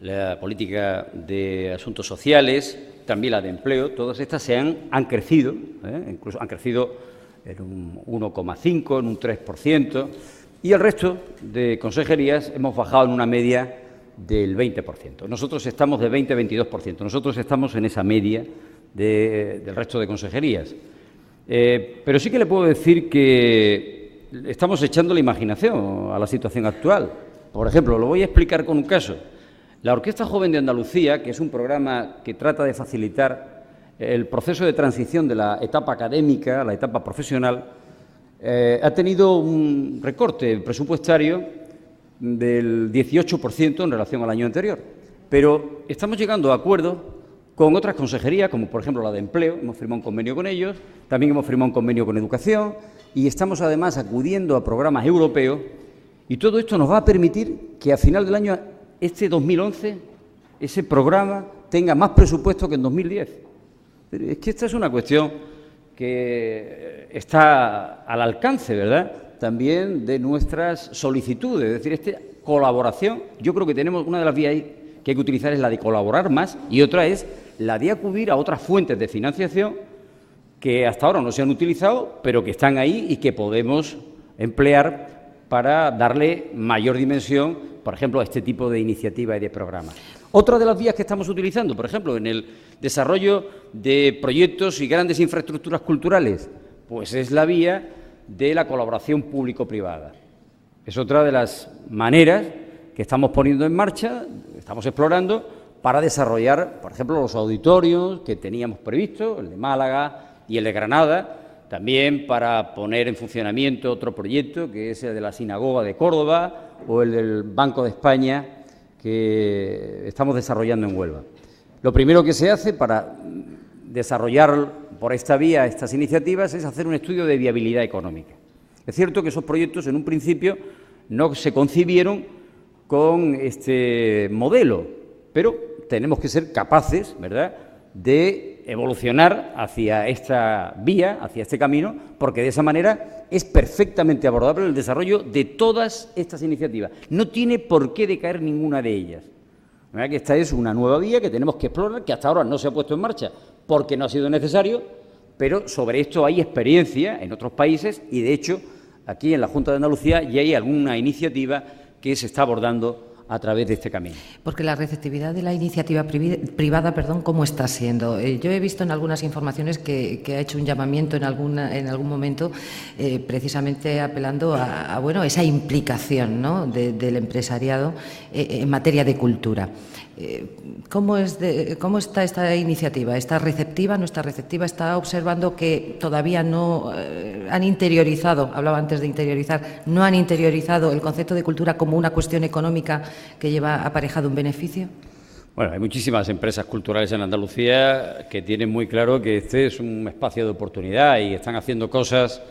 la política de asuntos sociales, también la de empleo. Todas estas han crecido, incluso han crecido en un 1,5%, en un 3%, y el resto de consejerías hemos bajado en una media del 20%. Nosotros estamos de 20-22%, nosotros estamos en esa media del resto de consejerías. Pero sí que le puedo decir que estamos echando la imaginación a la situación actual. Por ejemplo, lo voy a explicar con un caso. La Orquesta Joven de Andalucía, que es un programa que trata de facilitar el proceso de transición de la etapa académica a la etapa profesional, ha tenido un recorte presupuestario del 18% en relación al año anterior. Pero estamos llegando a acuerdos con otras consejerías, como por ejemplo la de Empleo, hemos firmado un convenio con ellos, también hemos firmado un convenio con Educación y estamos además acudiendo a programas europeos y todo esto nos va a permitir que a final del año, este 2011, ese programa tenga más presupuesto que en 2010. Es que esta es una cuestión que está al alcance, ¿verdad?, también de nuestras solicitudes, es decir, esta colaboración. Yo creo que tenemos una de las vías que hay que utilizar es la de colaborar más y otra es la de acudir a otras fuentes de financiación que hasta ahora no se han utilizado, pero que están ahí y que podemos emplear para darle mayor dimensión por ejemplo, a este tipo de iniciativas y de programas. Otra de las vías que estamos utilizando, por ejemplo, en el desarrollo de proyectos y grandes infraestructuras culturales, pues es la vía de la colaboración público-privada. Es otra de las maneras que estamos poniendo en marcha, estamos explorando, para desarrollar, por ejemplo, los auditorios que teníamos previsto, el de Málaga y el de Granada, también para poner en funcionamiento otro proyecto, que es el de la Sinagoga de Córdoba o el del Banco de España, que estamos desarrollando en Huelva. Lo primero que se hace para desarrollar por esta vía estas iniciativas es hacer un estudio de viabilidad económica. Es cierto que esos proyectos en un principio no se concibieron con este modelo, pero tenemos que ser capaces, ¿verdad?, de evolucionar hacia esta vía, hacia este camino, porque de esa manera es perfectamente abordable el desarrollo de todas estas iniciativas. No tiene por qué decaer ninguna de ellas. La verdad que esta es una nueva vía que tenemos que explorar, que hasta ahora no se ha puesto en marcha porque no ha sido necesario, pero sobre esto hay experiencia en otros países y, de hecho, aquí en la Junta de Andalucía ya hay alguna iniciativa que se está abordando a través de este camino. Porque la receptividad de la iniciativa privada, ¿cómo está siendo? Yo he visto en algunas informaciones que ha hecho un llamamiento en algún momento, precisamente apelando a esa implicación, ¿no?, del empresariado en materia de cultura. ¿Cómo está esta iniciativa? ¿Está receptiva? ¿No está receptiva? ¿Está observando que todavía no han interiorizado, hablaba antes de interiorizar, no han interiorizado el concepto de cultura como una cuestión económica que lleva aparejado un beneficio? Bueno, hay muchísimas empresas culturales en Andalucía que tienen muy claro que este es un espacio de oportunidad y están haciendo cosas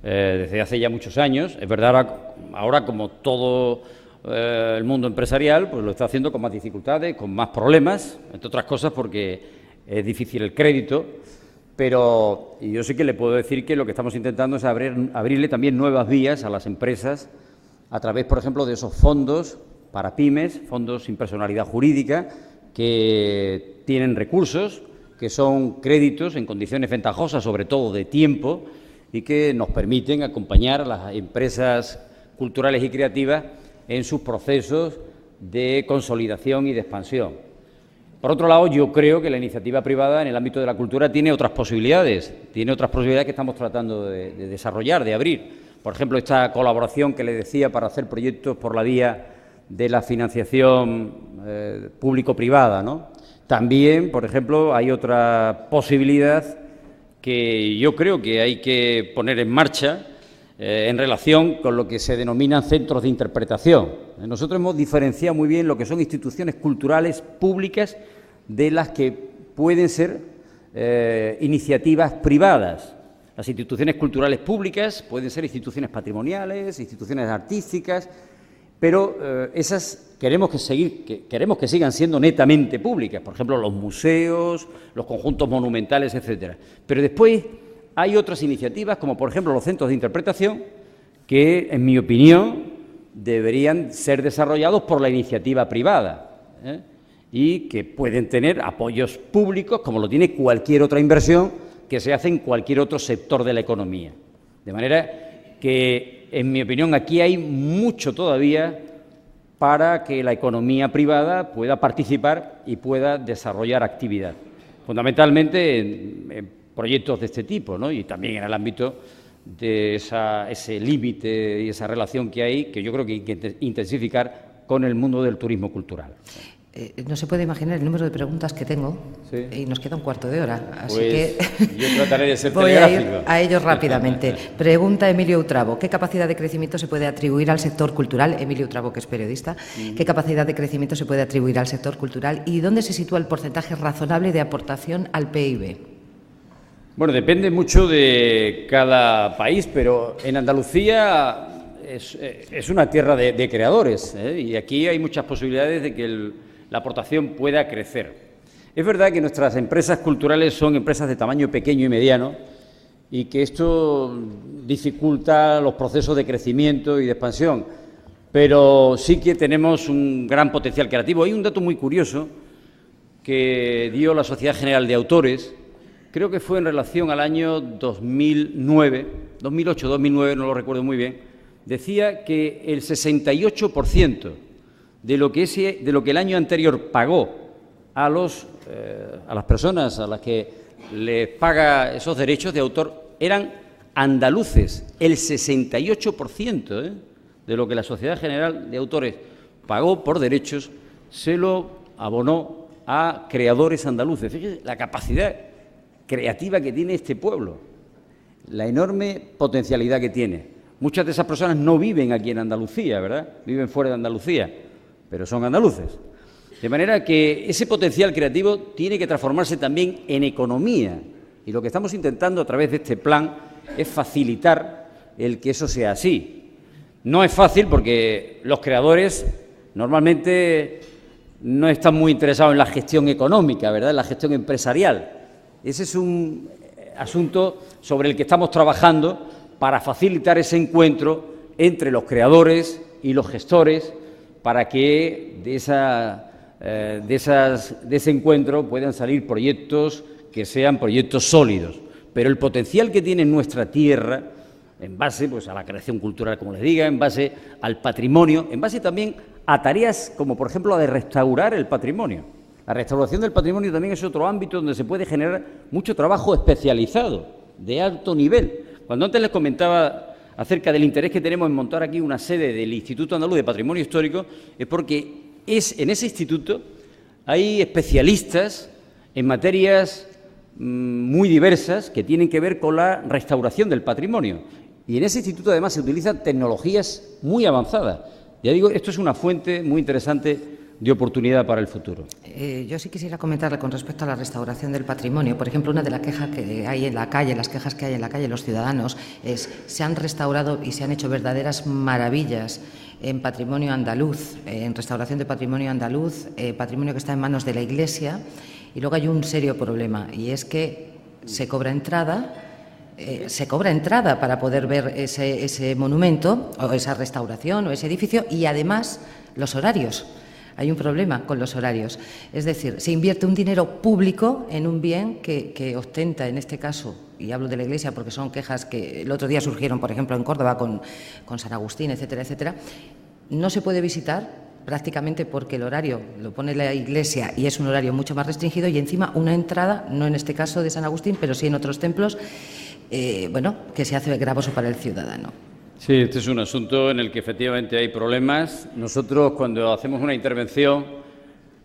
desde hace ya muchos años. Es verdad, ahora como todo el mundo empresarial, pues lo está haciendo con más dificultades, con más problemas, entre otras cosas porque es difícil el crédito, pero yo sí que le puedo decir que lo que estamos intentando es abrirle también nuevas vías a las empresas a través, por ejemplo, de esos fondos para pymes, fondos sin personalidad jurídica, que tienen recursos, que son créditos en condiciones ventajosas, sobre todo de tiempo, y que nos permiten acompañar a las empresas culturales y creativas en sus procesos de consolidación y de expansión. Por otro lado, yo creo que la iniciativa privada en el ámbito de la cultura tiene otras posibilidades que estamos tratando de desarrollar, de abrir. Por ejemplo, esta colaboración que le decía para hacer proyectos por la vía de la financiación público-privada, ¿no? También, por ejemplo, hay otra posibilidad que yo creo que hay que poner en marcha en relación con lo que se denominan centros de interpretación. Nosotros hemos diferenciado muy bien lo que son instituciones culturales públicas de las que pueden ser iniciativas privadas. Las instituciones culturales públicas pueden ser instituciones patrimoniales, instituciones artísticas, pero esas queremos que sigan siendo netamente públicas, por ejemplo, los museos, los conjuntos monumentales, etcétera. Pero después hay otras iniciativas, como por ejemplo los centros de interpretación, que, en mi opinión, deberían ser desarrollados por la iniciativa privada, y que pueden tener apoyos públicos, como lo tiene cualquier otra inversión que se hace en cualquier otro sector de la economía. De manera que, en mi opinión, aquí hay mucho todavía para que la economía privada pueda participar y pueda desarrollar actividad, fundamentalmente en proyectos de este tipo, ¿no? Y también en el ámbito de ese límite y esa relación que hay, que yo creo que hay que intensificar con el mundo del turismo cultural. No se puede imaginar el número de preguntas que tengo, sí, y nos queda un cuarto de hora, así que yo trataré de ser voy a ir a ellos rápidamente. Pregunta Emilio Utravo: ¿qué capacidad de crecimiento se puede atribuir al sector cultural? Emilio Utravo, que es periodista. ¿Qué capacidad de crecimiento se puede atribuir al sector cultural y dónde se sitúa el porcentaje razonable de aportación al PIB? Bueno, depende mucho de cada país, pero en Andalucía es una tierra de creadores, y aquí hay muchas posibilidades de que la aportación pueda crecer. Es verdad que nuestras empresas culturales son empresas de tamaño pequeño y mediano y que esto dificulta los procesos de crecimiento y de expansión, pero sí que tenemos un gran potencial creativo. Hay un dato muy curioso que dio la Sociedad General de Autores, creo que fue en relación al año 2009, 2008-2009, no lo recuerdo muy bien, decía que el 68% de lo que el año anterior pagó a las personas a las que les paga esos derechos de autor eran andaluces. El 68% de lo que la Sociedad General de Autores pagó por derechos se lo abonó a creadores andaluces. Fíjese la capacidad creativa que tiene este pueblo, la enorme potencialidad que tiene. Muchas de esas personas no viven aquí en Andalucía, ¿verdad? Viven fuera de Andalucía, pero son andaluces. De manera que ese potencial creativo tiene que transformarse también en economía. Y lo que estamos intentando a través de este plan es facilitar el que eso sea así. No es fácil porque los creadores normalmente no están muy interesados en la gestión económica, ¿verdad?, en la gestión empresarial. Ese es un asunto sobre el que estamos trabajando para facilitar ese encuentro entre los creadores y los gestores para que de ese encuentro puedan salir proyectos que sean proyectos sólidos. Pero el potencial que tiene nuestra tierra, en base pues, a la creación cultural, como les diga, en base al patrimonio, en base también a tareas como, por ejemplo, la de restaurar el patrimonio. La restauración del patrimonio también es otro ámbito donde se puede generar mucho trabajo especializado, de alto nivel. Cuando antes les comentaba acerca del interés que tenemos en montar aquí una sede del Instituto Andaluz de Patrimonio Histórico, es porque en ese instituto hay especialistas en materias muy diversas que tienen que ver con la restauración del patrimonio. Y en ese instituto, además, se utilizan tecnologías muy avanzadas. Ya digo, esto es una fuente muy interesante de oportunidad para el futuro. Yo sí quisiera comentarle con respecto a la restauración del patrimonio. Por ejemplo, una de las quejas que hay en la calle, las quejas que hay en la calle los ciudadanos, es se han restaurado y se han hecho verdaderas maravillas en patrimonio andaluz, en restauración de patrimonio andaluz, patrimonio que está en manos de la Iglesia, y luego hay un serio problema, y es que se cobra entrada para poder ver ese monumento, o esa restauración, o ese edificio, y además los horarios. Hay un problema con los horarios. Es decir, se invierte un dinero público en un bien que ostenta, en este caso, y hablo de la Iglesia porque son quejas que el otro día surgieron, por ejemplo, en Córdoba con San Agustín, etcétera, etcétera. No se puede visitar prácticamente porque el horario lo pone la Iglesia y es un horario mucho más restringido, y encima una entrada, no en este caso de San Agustín, pero sí en otros templos, que se hace gravoso para el ciudadano. Sí, este es un asunto en el que efectivamente hay problemas. Nosotros, cuando hacemos una intervención,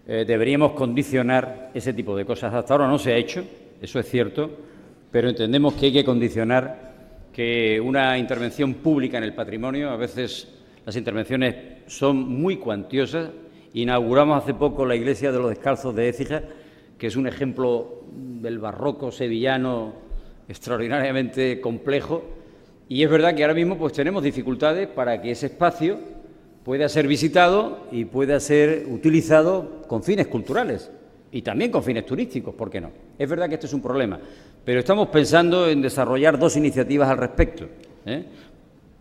deberíamos condicionar ese tipo de cosas. Hasta ahora no se ha hecho, eso es cierto, pero entendemos que hay que condicionar que una intervención pública en el patrimonio, a veces las intervenciones son muy cuantiosas. Inauguramos hace poco la iglesia de los Descalzos de Écija, que es un ejemplo del barroco sevillano extraordinariamente complejo. Y es verdad que ahora mismo pues tenemos dificultades para que ese espacio pueda ser visitado y pueda ser utilizado con fines culturales y también con fines turísticos, ¿por qué no? Es verdad que este es un problema, pero estamos pensando en desarrollar dos iniciativas al respecto,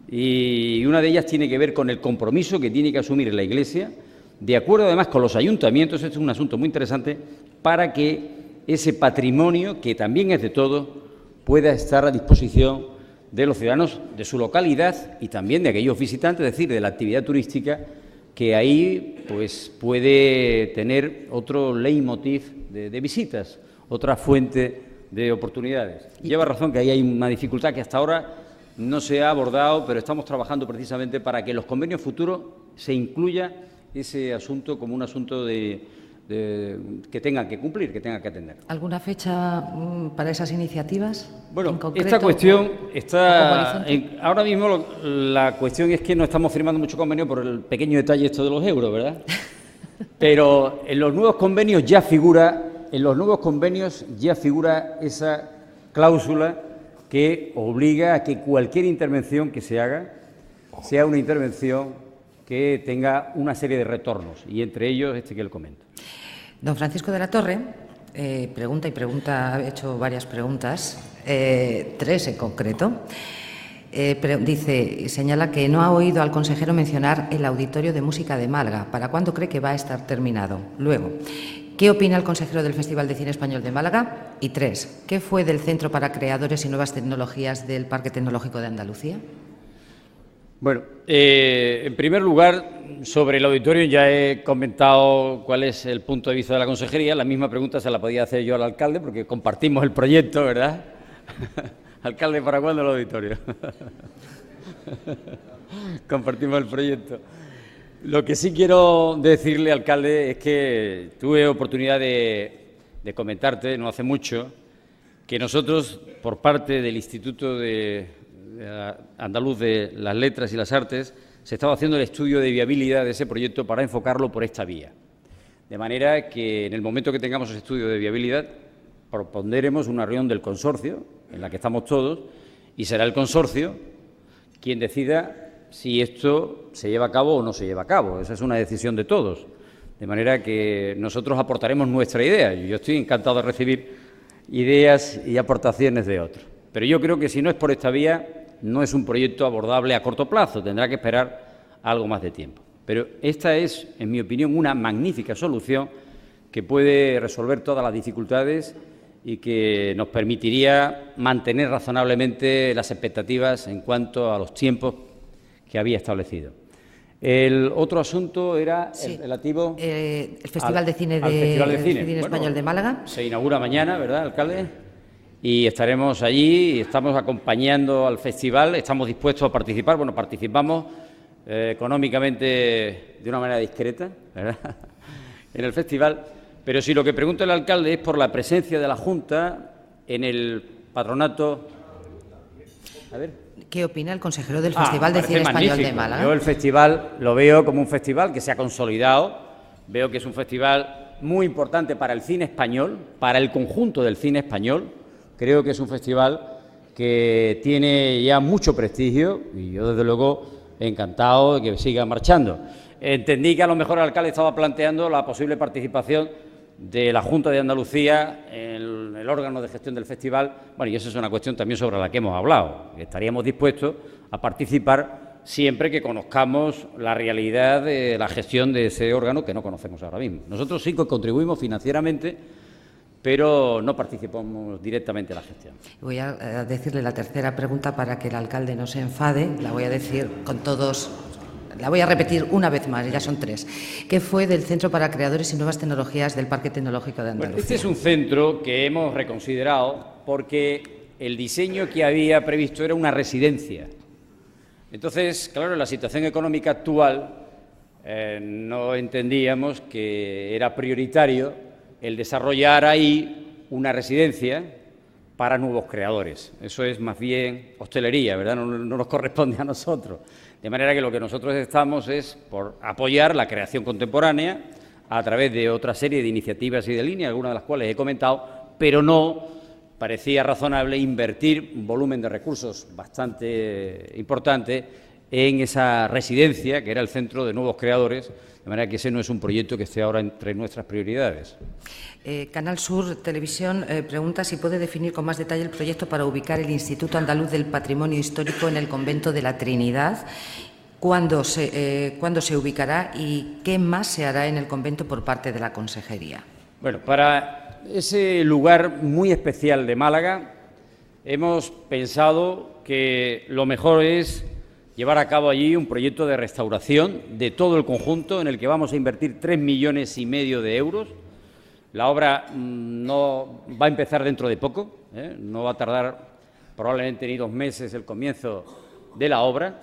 y una de ellas tiene que ver con el compromiso que tiene que asumir la Iglesia, de acuerdo además con los ayuntamientos. Este es un asunto muy interesante, para que ese patrimonio, que también es de todos, pueda estar a disposición de los ciudadanos de su localidad y también de aquellos visitantes, es decir, de la actividad turística, que ahí pues puede tener otro leitmotiv de visitas, otra fuente de oportunidades. Lleva razón que ahí hay una dificultad que hasta ahora no se ha abordado, pero estamos trabajando precisamente para que en los convenios futuros se incluya ese asunto como un asunto que tengan que cumplir, que tengan que atender. ¿Alguna fecha para esas iniciativas? Bueno, esta cuestión está... ahora mismo la cuestión es que no estamos firmando mucho convenio por el pequeño detalle esto de los euros, ¿verdad? Pero en los nuevos convenios ya figura esa cláusula que obliga a que cualquier intervención que se haga sea una intervención que tenga una serie de retornos, y entre ellos este que le comento. Don Francisco de la Torre ha hecho varias preguntas, tres en concreto. Señala que no ha oído al consejero mencionar el Auditorio de Música de Málaga. ¿Para cuándo cree que va a estar terminado? Luego, ¿qué opina el consejero del Festival de Cine Español de Málaga? Y tres, ¿qué fue del Centro para Creadores y Nuevas Tecnologías del Parque Tecnológico de Andalucía? Bueno, en primer lugar, sobre el auditorio ya he comentado cuál es el punto de vista de la consejería. La misma pregunta se la podía hacer yo al alcalde, porque compartimos el proyecto, ¿verdad? Alcalde, ¿para cuándo el auditorio? Compartimos el proyecto. Lo que sí quiero decirle, alcalde, es que tuve oportunidad de comentarte no hace mucho que nosotros, por parte del Instituto Andaluz de las Letras y las Artes, se estaba haciendo el estudio de viabilidad de ese proyecto para enfocarlo por esta vía. De manera que en el momento que tengamos el estudio de viabilidad, propondremos una reunión del consorcio, en la que estamos todos, y será el consorcio quien decida si esto se lleva a cabo o no se lleva a cabo. Esa es una decisión de todos. De manera que nosotros aportaremos nuestra idea. Yo estoy encantado de recibir ideas y aportaciones de otros. Pero yo creo que si no es por esta vía, no es un proyecto abordable a corto plazo, tendrá que esperar algo más de tiempo. Pero esta es, en mi opinión, una magnífica solución que puede resolver todas las dificultades y que nos permitiría mantener razonablemente las expectativas en cuanto a los tiempos que había establecido. El otro asunto era el relativo el Festival de Cine Español de Málaga. Se inaugura mañana, ¿verdad, alcalde? Y estaremos allí, estamos acompañando al festival, estamos dispuestos a participar. Bueno, participamos económicamente de una manera discreta, ¿verdad?, en el festival. Pero si lo que pregunta el alcalde es por la presencia de la Junta en el patronato... A ver. ¿Qué opina el consejero del Festival de Cine Español de Málaga? Yo el festival lo veo como un festival que se ha consolidado, veo que es un festival muy importante para el cine español, para el conjunto del cine español. Creo que es un festival que tiene ya mucho prestigio y yo, desde luego, encantado de que siga marchando. Entendí que a lo mejor el alcalde estaba planteando la posible participación de la Junta de Andalucía en el órgano de gestión del festival. Bueno, y esa es una cuestión también sobre la que hemos hablado. Estaríamos dispuestos a participar siempre que conozcamos la realidad de la gestión de ese órgano que no conocemos ahora mismo. Nosotros sí que contribuimos financieramente, pero no participamos directamente en la gestión. Voy a decirle la tercera pregunta para que el alcalde no se enfade. La voy a decir con todos... La voy a repetir una vez más, ya son tres. ¿Qué fue del Centro para Creadores y Nuevas Tecnologías del Parque Tecnológico de Andalucía? Bueno, este es un centro que hemos reconsiderado porque el diseño que había previsto era una residencia. Entonces, claro, en la situación económica actual no entendíamos que era prioritario el desarrollar ahí una residencia para nuevos creadores. Eso es más bien hostelería, ¿verdad? No nos corresponde a nosotros. De manera que lo que nosotros estamos es por apoyar la creación contemporánea a través de otra serie de iniciativas y de líneas, algunas de las cuales he comentado, pero no parecía razonable invertir un volumen de recursos bastante importante en esa residencia, que era el Centro de Nuevos Creadores, de manera que ese no es un proyecto que esté ahora entre nuestras prioridades. Canal Sur Televisión pregunta si puede definir con más detalle el proyecto para ubicar el Instituto Andaluz del Patrimonio Histórico en el Convento de la Trinidad, cuándo se ubicará y qué más se hará en el convento por parte de la consejería. Bueno, para ese lugar muy especial de Málaga hemos pensado que lo mejor es llevar a cabo allí un proyecto de restauración de todo el conjunto en el que vamos a invertir 3,5 millones de euros. La obra no va a empezar dentro de poco, no va a tardar probablemente ni 2 meses el comienzo de la obra,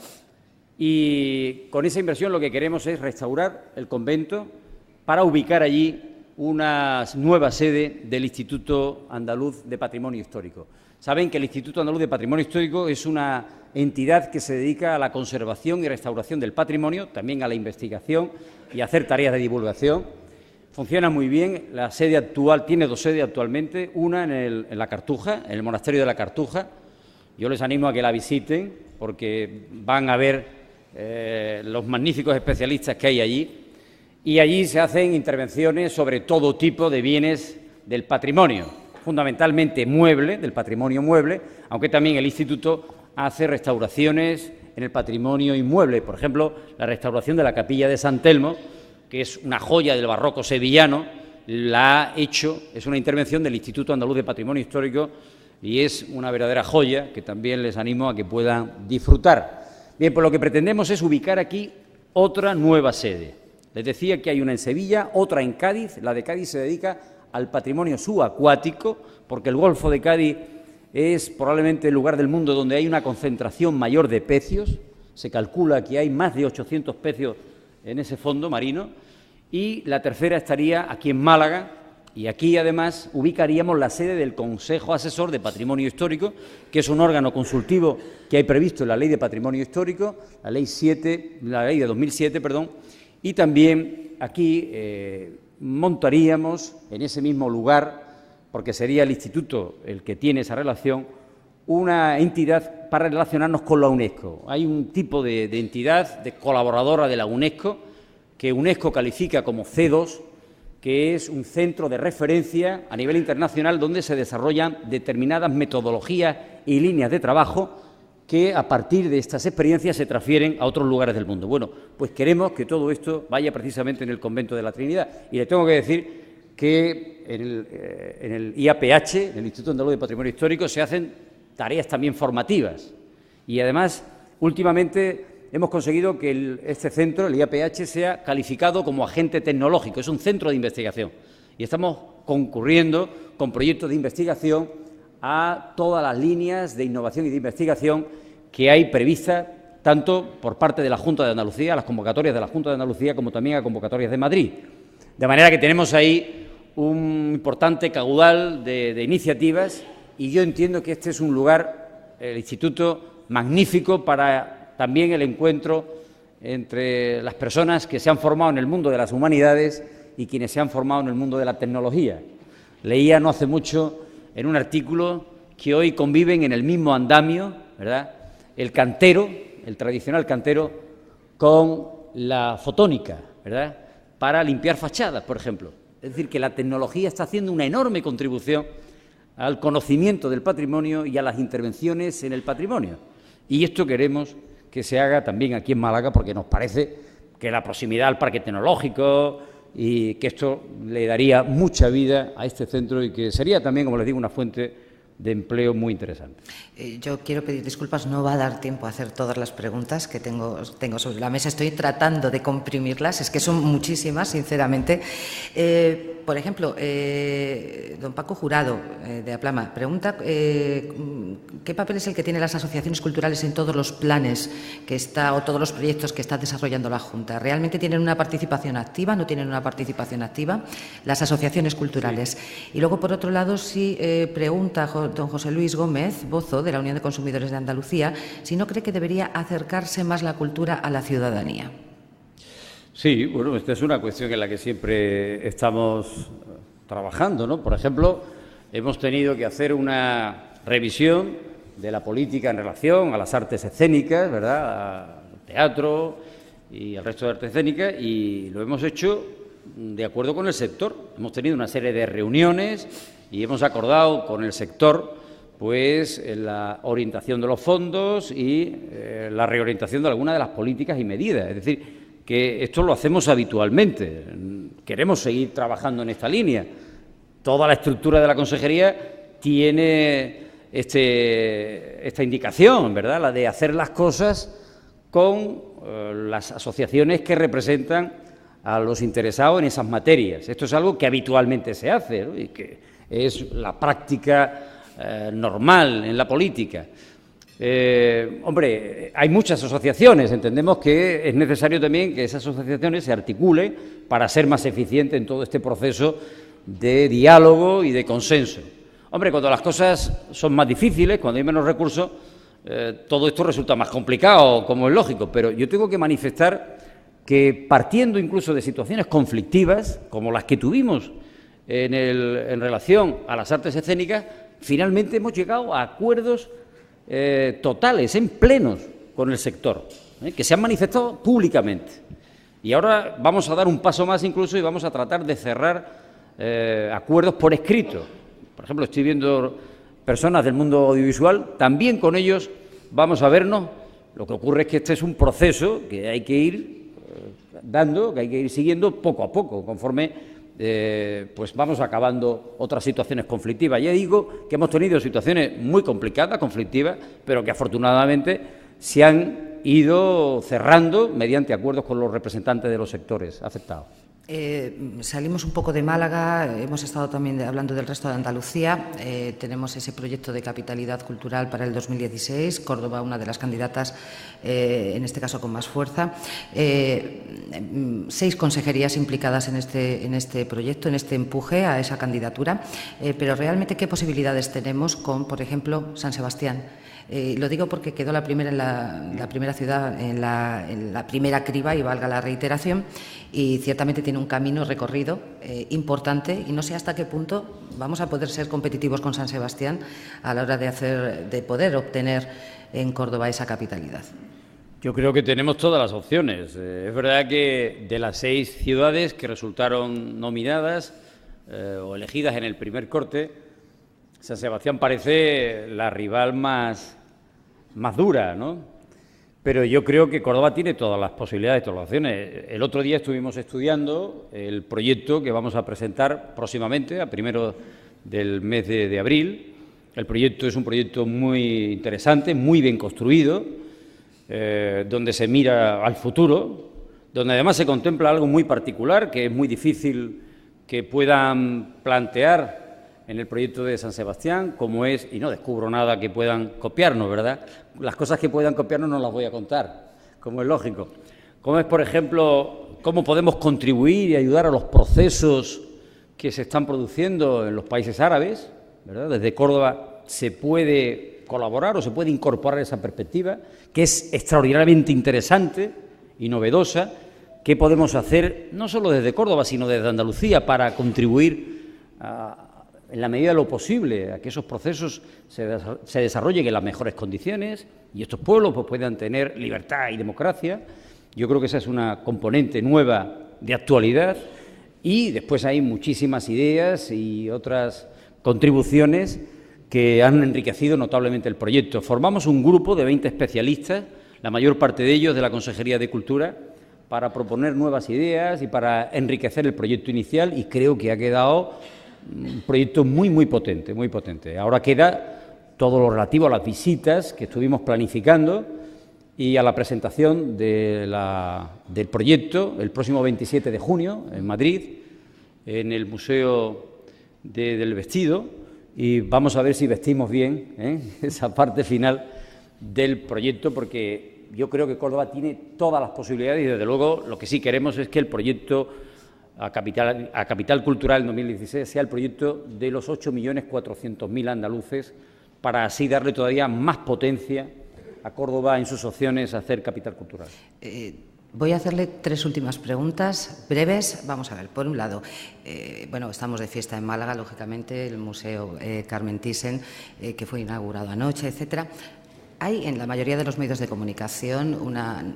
y con esa inversión lo que queremos es restaurar el convento para ubicar allí una nueva sede del Instituto Andaluz de Patrimonio Histórico. Saben que el Instituto Andaluz de Patrimonio Histórico es una entidad que se dedica a la conservación y restauración del patrimonio, también a la investigación y a hacer tareas de divulgación. Funciona muy bien. La sede actual tiene 2 sedes actualmente, una en la Cartuja, en el Monasterio de la Cartuja. Yo les animo a que la visiten porque van a ver los magníficos especialistas que hay allí, y allí se hacen intervenciones sobre todo tipo de bienes del patrimonio, fundamentalmente mueble, del patrimonio mueble, aunque también el Instituto hace restauraciones en el patrimonio inmueble. Por ejemplo, la restauración de la Capilla de San Telmo, que es una joya del barroco sevillano, la ha hecho, es una intervención del Instituto Andaluz de Patrimonio Histórico y es una verdadera joya que también les animo a que puedan disfrutar. Bien, pues lo que pretendemos es ubicar aquí otra nueva sede. Les decía que hay una en Sevilla, otra en Cádiz. La de Cádiz se dedica al patrimonio subacuático, porque el Golfo de Cádiz es probablemente el lugar del mundo donde hay una concentración mayor de pecios. Se calcula que hay más de 800 pecios en ese fondo marino. Y la tercera estaría aquí en Málaga, y aquí además ubicaríamos la sede del Consejo Asesor de Patrimonio Histórico, que es un órgano consultivo que hay previsto en la Ley de Patrimonio Histórico, la Ley de 2007, y también aquí montaríamos en ese mismo lugar, porque sería el instituto el que tiene esa relación, una entidad para relacionarnos con la UNESCO. Hay un tipo de entidad de colaboradora de la UNESCO, que UNESCO califica como C2, que es un centro de referencia a nivel internacional donde se desarrollan determinadas metodologías y líneas de trabajo que a partir de estas experiencias se transfieren a otros lugares del mundo. Bueno, pues queremos que todo esto vaya precisamente en el Convento de la Trinidad. Y le tengo que decir que en el IAPH, en el Instituto Andaluz de Patrimonio Histórico, se hacen tareas también formativas. Y además, últimamente hemos conseguido que este centro, el IAPH, sea calificado como agente tecnológico. Es un centro de investigación. Y estamos concurriendo con proyectos de investigación a todas las líneas de innovación y de investigación que hay previstas, tanto por parte de la Junta de Andalucía, las convocatorias de la Junta de Andalucía, como también a convocatorias de Madrid. De manera que tenemos ahí un importante caudal de iniciativas, y yo entiendo que este es un lugar, el instituto, magnífico para también el encuentro entre las personas que se han formado en el mundo de las humanidades y quienes se han formado en el mundo de la tecnología. Leía no hace mucho en un artículo que hoy conviven en el mismo andamio, ¿verdad?, el cantero, el tradicional cantero, con la fotónica, ¿verdad?, para limpiar fachadas, por ejemplo. Es decir, que la tecnología está haciendo una enorme contribución al conocimiento del patrimonio y a las intervenciones en el patrimonio. Y esto queremos que se haga también aquí en Málaga, porque nos parece que la proximidad al parque tecnológico y que esto le daría mucha vida a este centro y que sería también, como les digo, una fuente de empleo muy interesante. Yo quiero pedir disculpas, no va a dar tiempo a hacer todas las preguntas que tengo sobre la mesa. Estoy tratando de comprimirlas, es que son muchísimas, sinceramente. Por ejemplo, don Paco Jurado, de Aplama, pregunta ¿qué papel es el que tienen las asociaciones culturales en todos los planes que está o todos los proyectos que está desarrollando la Junta? ¿Realmente tienen una participación activa? ¿No tienen una participación activa? Las asociaciones culturales. Y luego, por otro lado, sí pregunta don José Luis Gómez Bozo, de la Unión de Consumidores de Andalucía, si no cree que debería acercarse más la cultura a la ciudadanía. Sí, bueno, esta es una cuestión en la que siempre estamos trabajando, ¿no? Por ejemplo, hemos tenido que hacer una revisión de la política en relación a las artes escénicas, ¿verdad?, al teatro y al resto de artes escénicas, y lo hemos hecho de acuerdo con el sector. Hemos tenido una serie de reuniones y hemos acordado con el sector pues la orientación de los fondos y la reorientación de algunas de las políticas y medidas. Es decir, que esto lo hacemos habitualmente. Queremos seguir trabajando en esta línea. Toda la estructura de la consejería tiene esta indicación, ¿verdad?, la de hacer las cosas con las asociaciones que representan a los interesados en esas materias. Esto es algo que habitualmente se hace, ¿no?, y que es la práctica normal en la política. Hombre, hay muchas asociaciones, entendemos que es necesario también que esas asociaciones se articulen para ser más eficientes en todo este proceso de diálogo y de consenso. Hombre, cuando las cosas son más difíciles, cuando hay menos recursos, todo esto resulta más complicado, como es lógico, pero yo tengo que manifestar que partiendo incluso de situaciones conflictivas, como las que tuvimos en relación a las artes escénicas, finalmente hemos llegado a acuerdos totales, en plenos, con el sector, que se han manifestado públicamente. Y ahora vamos a dar un paso más incluso y vamos a tratar de cerrar acuerdos por escrito. Por ejemplo, estoy viendo personas del mundo audiovisual, también con ellos vamos a vernos. Lo que ocurre es que este es un proceso que hay que ir dando, que hay que ir siguiendo poco a poco, conforme pues vamos acabando otras situaciones conflictivas. Ya digo que hemos tenido situaciones muy complicadas, conflictivas, pero que afortunadamente se han ido cerrando mediante acuerdos con los representantes de los sectores afectados. Salimos un poco de Málaga, hemos estado también hablando del resto de Andalucía, tenemos ese proyecto de capitalidad cultural para el 2016, Córdoba una de las candidatas, en este caso con más fuerza, 6 consejerías implicadas en este proyecto, en este empuje a esa candidatura, pero realmente ¿qué posibilidades tenemos con, por ejemplo, San Sebastián? Lo digo porque quedó la primera en la primera ciudad, en la primera criba, y valga la reiteración, y ciertamente tiene un camino recorrido importante, y no sé hasta qué punto vamos a poder ser competitivos con San Sebastián a la hora de poder obtener en Córdoba esa capitalidad. Yo creo que tenemos todas las opciones. Es verdad que de las 6 ciudades que resultaron nominadas o elegidas en el primer corte, San Sebastián parece la rival más dura, ¿no? Pero yo creo que Córdoba tiene todas las posibilidades, todas las opciones. El otro día estuvimos estudiando el proyecto que vamos a presentar próximamente, a primero del mes de abril. El proyecto es un proyecto muy interesante, muy bien construido, donde se mira al futuro, donde además se contempla algo muy particular, que es muy difícil que puedan plantear en el proyecto de San Sebastián, como es, y no descubro nada que puedan copiarnos, ¿verdad? Las cosas que puedan copiarnos no las voy a contar, como es lógico. Como es, por ejemplo, cómo podemos contribuir y ayudar a los procesos que se están produciendo en los países árabes, ¿verdad? Desde Córdoba se puede colaborar o se puede incorporar esa perspectiva, que es extraordinariamente interesante y novedosa. ¿Qué podemos hacer, no solo desde Córdoba, sino desde Andalucía, para contribuir en la medida de lo posible a que esos procesos se desarrollen en las mejores condiciones y estos pueblos pues, puedan tener libertad y democracia? Yo creo que esa es una componente nueva de actualidad, y después hay muchísimas ideas y otras contribuciones que han enriquecido notablemente el proyecto. Formamos un grupo de 20 especialistas, la mayor parte de ellos de la Consejería de Cultura, para proponer nuevas ideas y para enriquecer el proyecto inicial, y creo que ha quedado un proyecto muy potente, muy potente. Ahora queda todo lo relativo a las visitas que estuvimos planificando y a la presentación del proyecto el próximo 27 de junio en Madrid, en el Museo del Vestido, y vamos a ver si vestimos bien esa parte final del proyecto, porque yo creo que Córdoba tiene todas las posibilidades y, desde luego, lo que sí queremos es que el proyecto a Capital Cultural 2016 sea el proyecto de los 8.400.000 andaluces, para así darle todavía más potencia a Córdoba en sus opciones a hacer capital cultural. Voy a hacerle 3 últimas preguntas breves. Vamos a ver, por un lado, bueno, estamos de fiesta en Málaga, lógicamente, el Museo Carmen Thyssen, que fue inaugurado anoche, etcétera. Hay en la mayoría de los medios de comunicación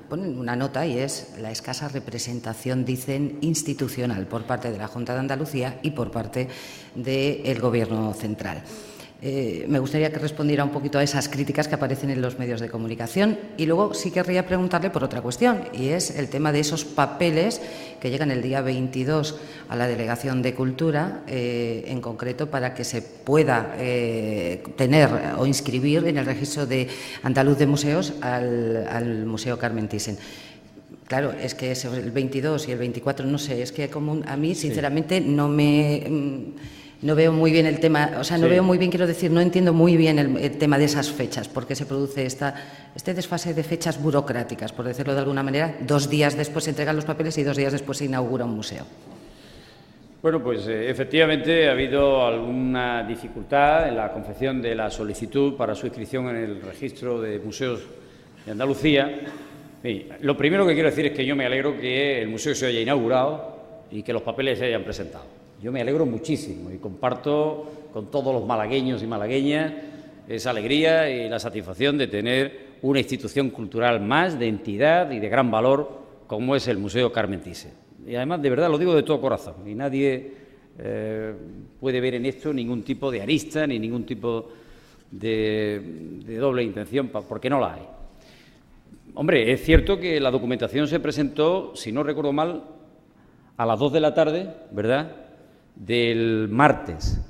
ponen una nota, y es la escasa representación, dicen, institucional por parte de la Junta de Andalucía y por parte del Gobierno central. Me gustaría que respondiera un poquito a esas críticas que aparecen en los medios de comunicación, y luego sí querría preguntarle por otra cuestión, y es el tema de esos papeles que llegan el día 22 a la Delegación de Cultura, en concreto para que se pueda tener o inscribir en el registro de andaluz de museos al Museo Carmen Thyssen. Claro, es que el 22 y el 24, no sé, es que como a mí, sinceramente, no veo muy bien el tema, o sea, no veo muy bien, quiero decir, no entiendo muy bien el tema de esas fechas, porque se produce este desfase de fechas burocráticas, por decirlo de alguna manera. 2 días después se entregan los papeles y 2 días después se inaugura un museo. Bueno, pues efectivamente ha habido alguna dificultad en la confección de la solicitud para su inscripción en el registro de museos de Andalucía. Sí, lo primero que quiero decir es que yo me alegro que el museo se haya inaugurado y que los papeles se hayan presentado. Yo me alegro muchísimo y comparto con todos los malagueños y malagueñas esa alegría y la satisfacción de tener una institución cultural más, de entidad y de gran valor, como es el Museo Carmen Thyssen. Y además, de verdad, lo digo de todo corazón, y nadie puede ver en esto ningún tipo de arista ni ningún tipo de doble intención, porque no la hay. Hombre, es cierto que la documentación se presentó, si no recuerdo mal, a las 2 de la tarde, ¿verdad?, del martes,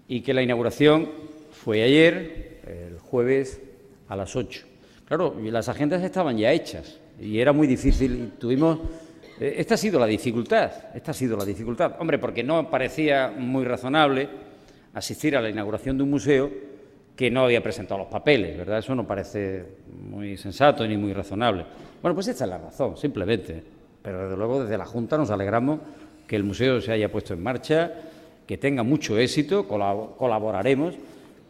y que la inauguración fue ayer, el jueves, a las 8. claro, las agendas estaban ya hechas y era muy difícil y tuvimos... Esta ha sido la dificultad, Hombre, porque no parecía muy razonable asistir a la inauguración de un museo que no había presentado los papeles, ¿verdad? Eso no parece muy sensato ni muy razonable. Bueno, pues esta es la razón, simplemente. Pero, desde luego, desde la Junta nos alegramos que el museo se haya puesto en marcha, que tenga mucho éxito, colaboraremos.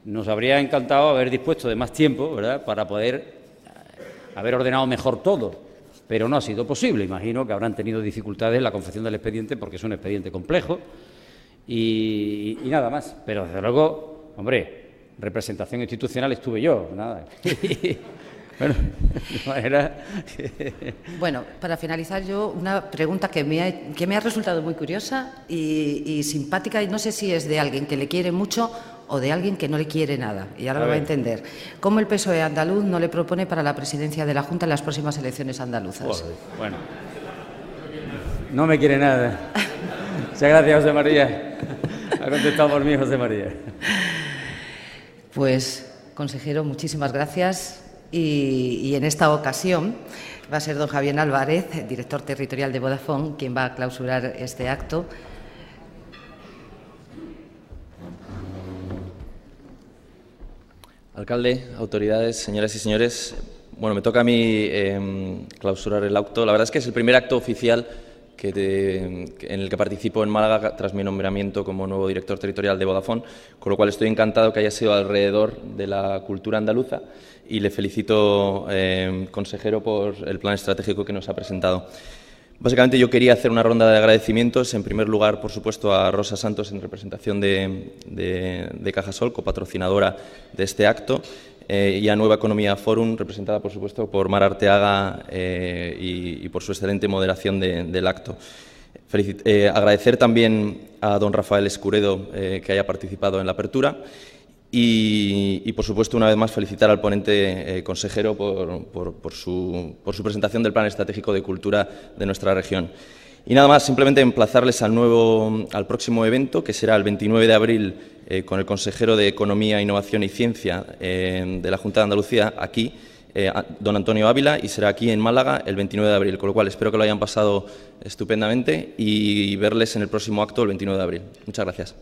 Nos habría encantado haber dispuesto de más tiempo, ¿verdad?, para poder haber ordenado mejor todo, pero no ha sido posible. Imagino que habrán tenido dificultades en la confección del expediente porque es un expediente complejo y nada más. Pero, desde luego, hombre, representación institucional estuve yo, nada. Bueno, de manera... Bueno, para finalizar yo, una pregunta que me ha resultado muy curiosa y simpática, y no sé si es de alguien que le quiere mucho o de alguien que no le quiere nada, y ahora lo va a entender. ¿Cómo el PSOE andaluz no le propone para la presidencia de la Junta en las próximas elecciones andaluzas? Bueno, no me quiere nada. Muchas gracias, José María. Ha contestado por mí, José María. Pues, consejero, muchísimas gracias. Y en esta ocasión va a ser don Javier Álvarez, director territorial de Vodafone, quien va a clausurar este acto. Alcalde, autoridades, señoras y señores, bueno, me toca a mí clausurar el acto. La verdad es que es el primer acto oficial en el que participo en Málaga tras mi nombramiento como nuevo director territorial de Vodafone, con lo cual estoy encantado que haya sido alrededor de la cultura andaluza y le felicito, consejero, por el plan estratégico que nos ha presentado. Básicamente yo quería hacer una ronda de agradecimientos, en primer lugar, por supuesto, a Rosa Santos en representación de Cajasol, copatrocinadora de este acto, y a Nueva Economía Forum, representada, por supuesto, por Mar Arteaga y por su excelente moderación del acto. Agradecer también a don Rafael Escuredo que haya participado en la apertura y, por supuesto, una vez más felicitar al ponente consejero por su presentación del Plan Estratégico de Cultura de nuestra región. Y nada más, simplemente emplazarles al próximo evento, que será el 29 de abril, con el consejero de Economía, Innovación y Ciencia de la Junta de Andalucía, aquí, don Antonio Ávila, y será aquí en Málaga el 29 de abril, con lo cual espero que lo hayan pasado estupendamente y verles en el próximo acto el 29 de abril. Muchas gracias.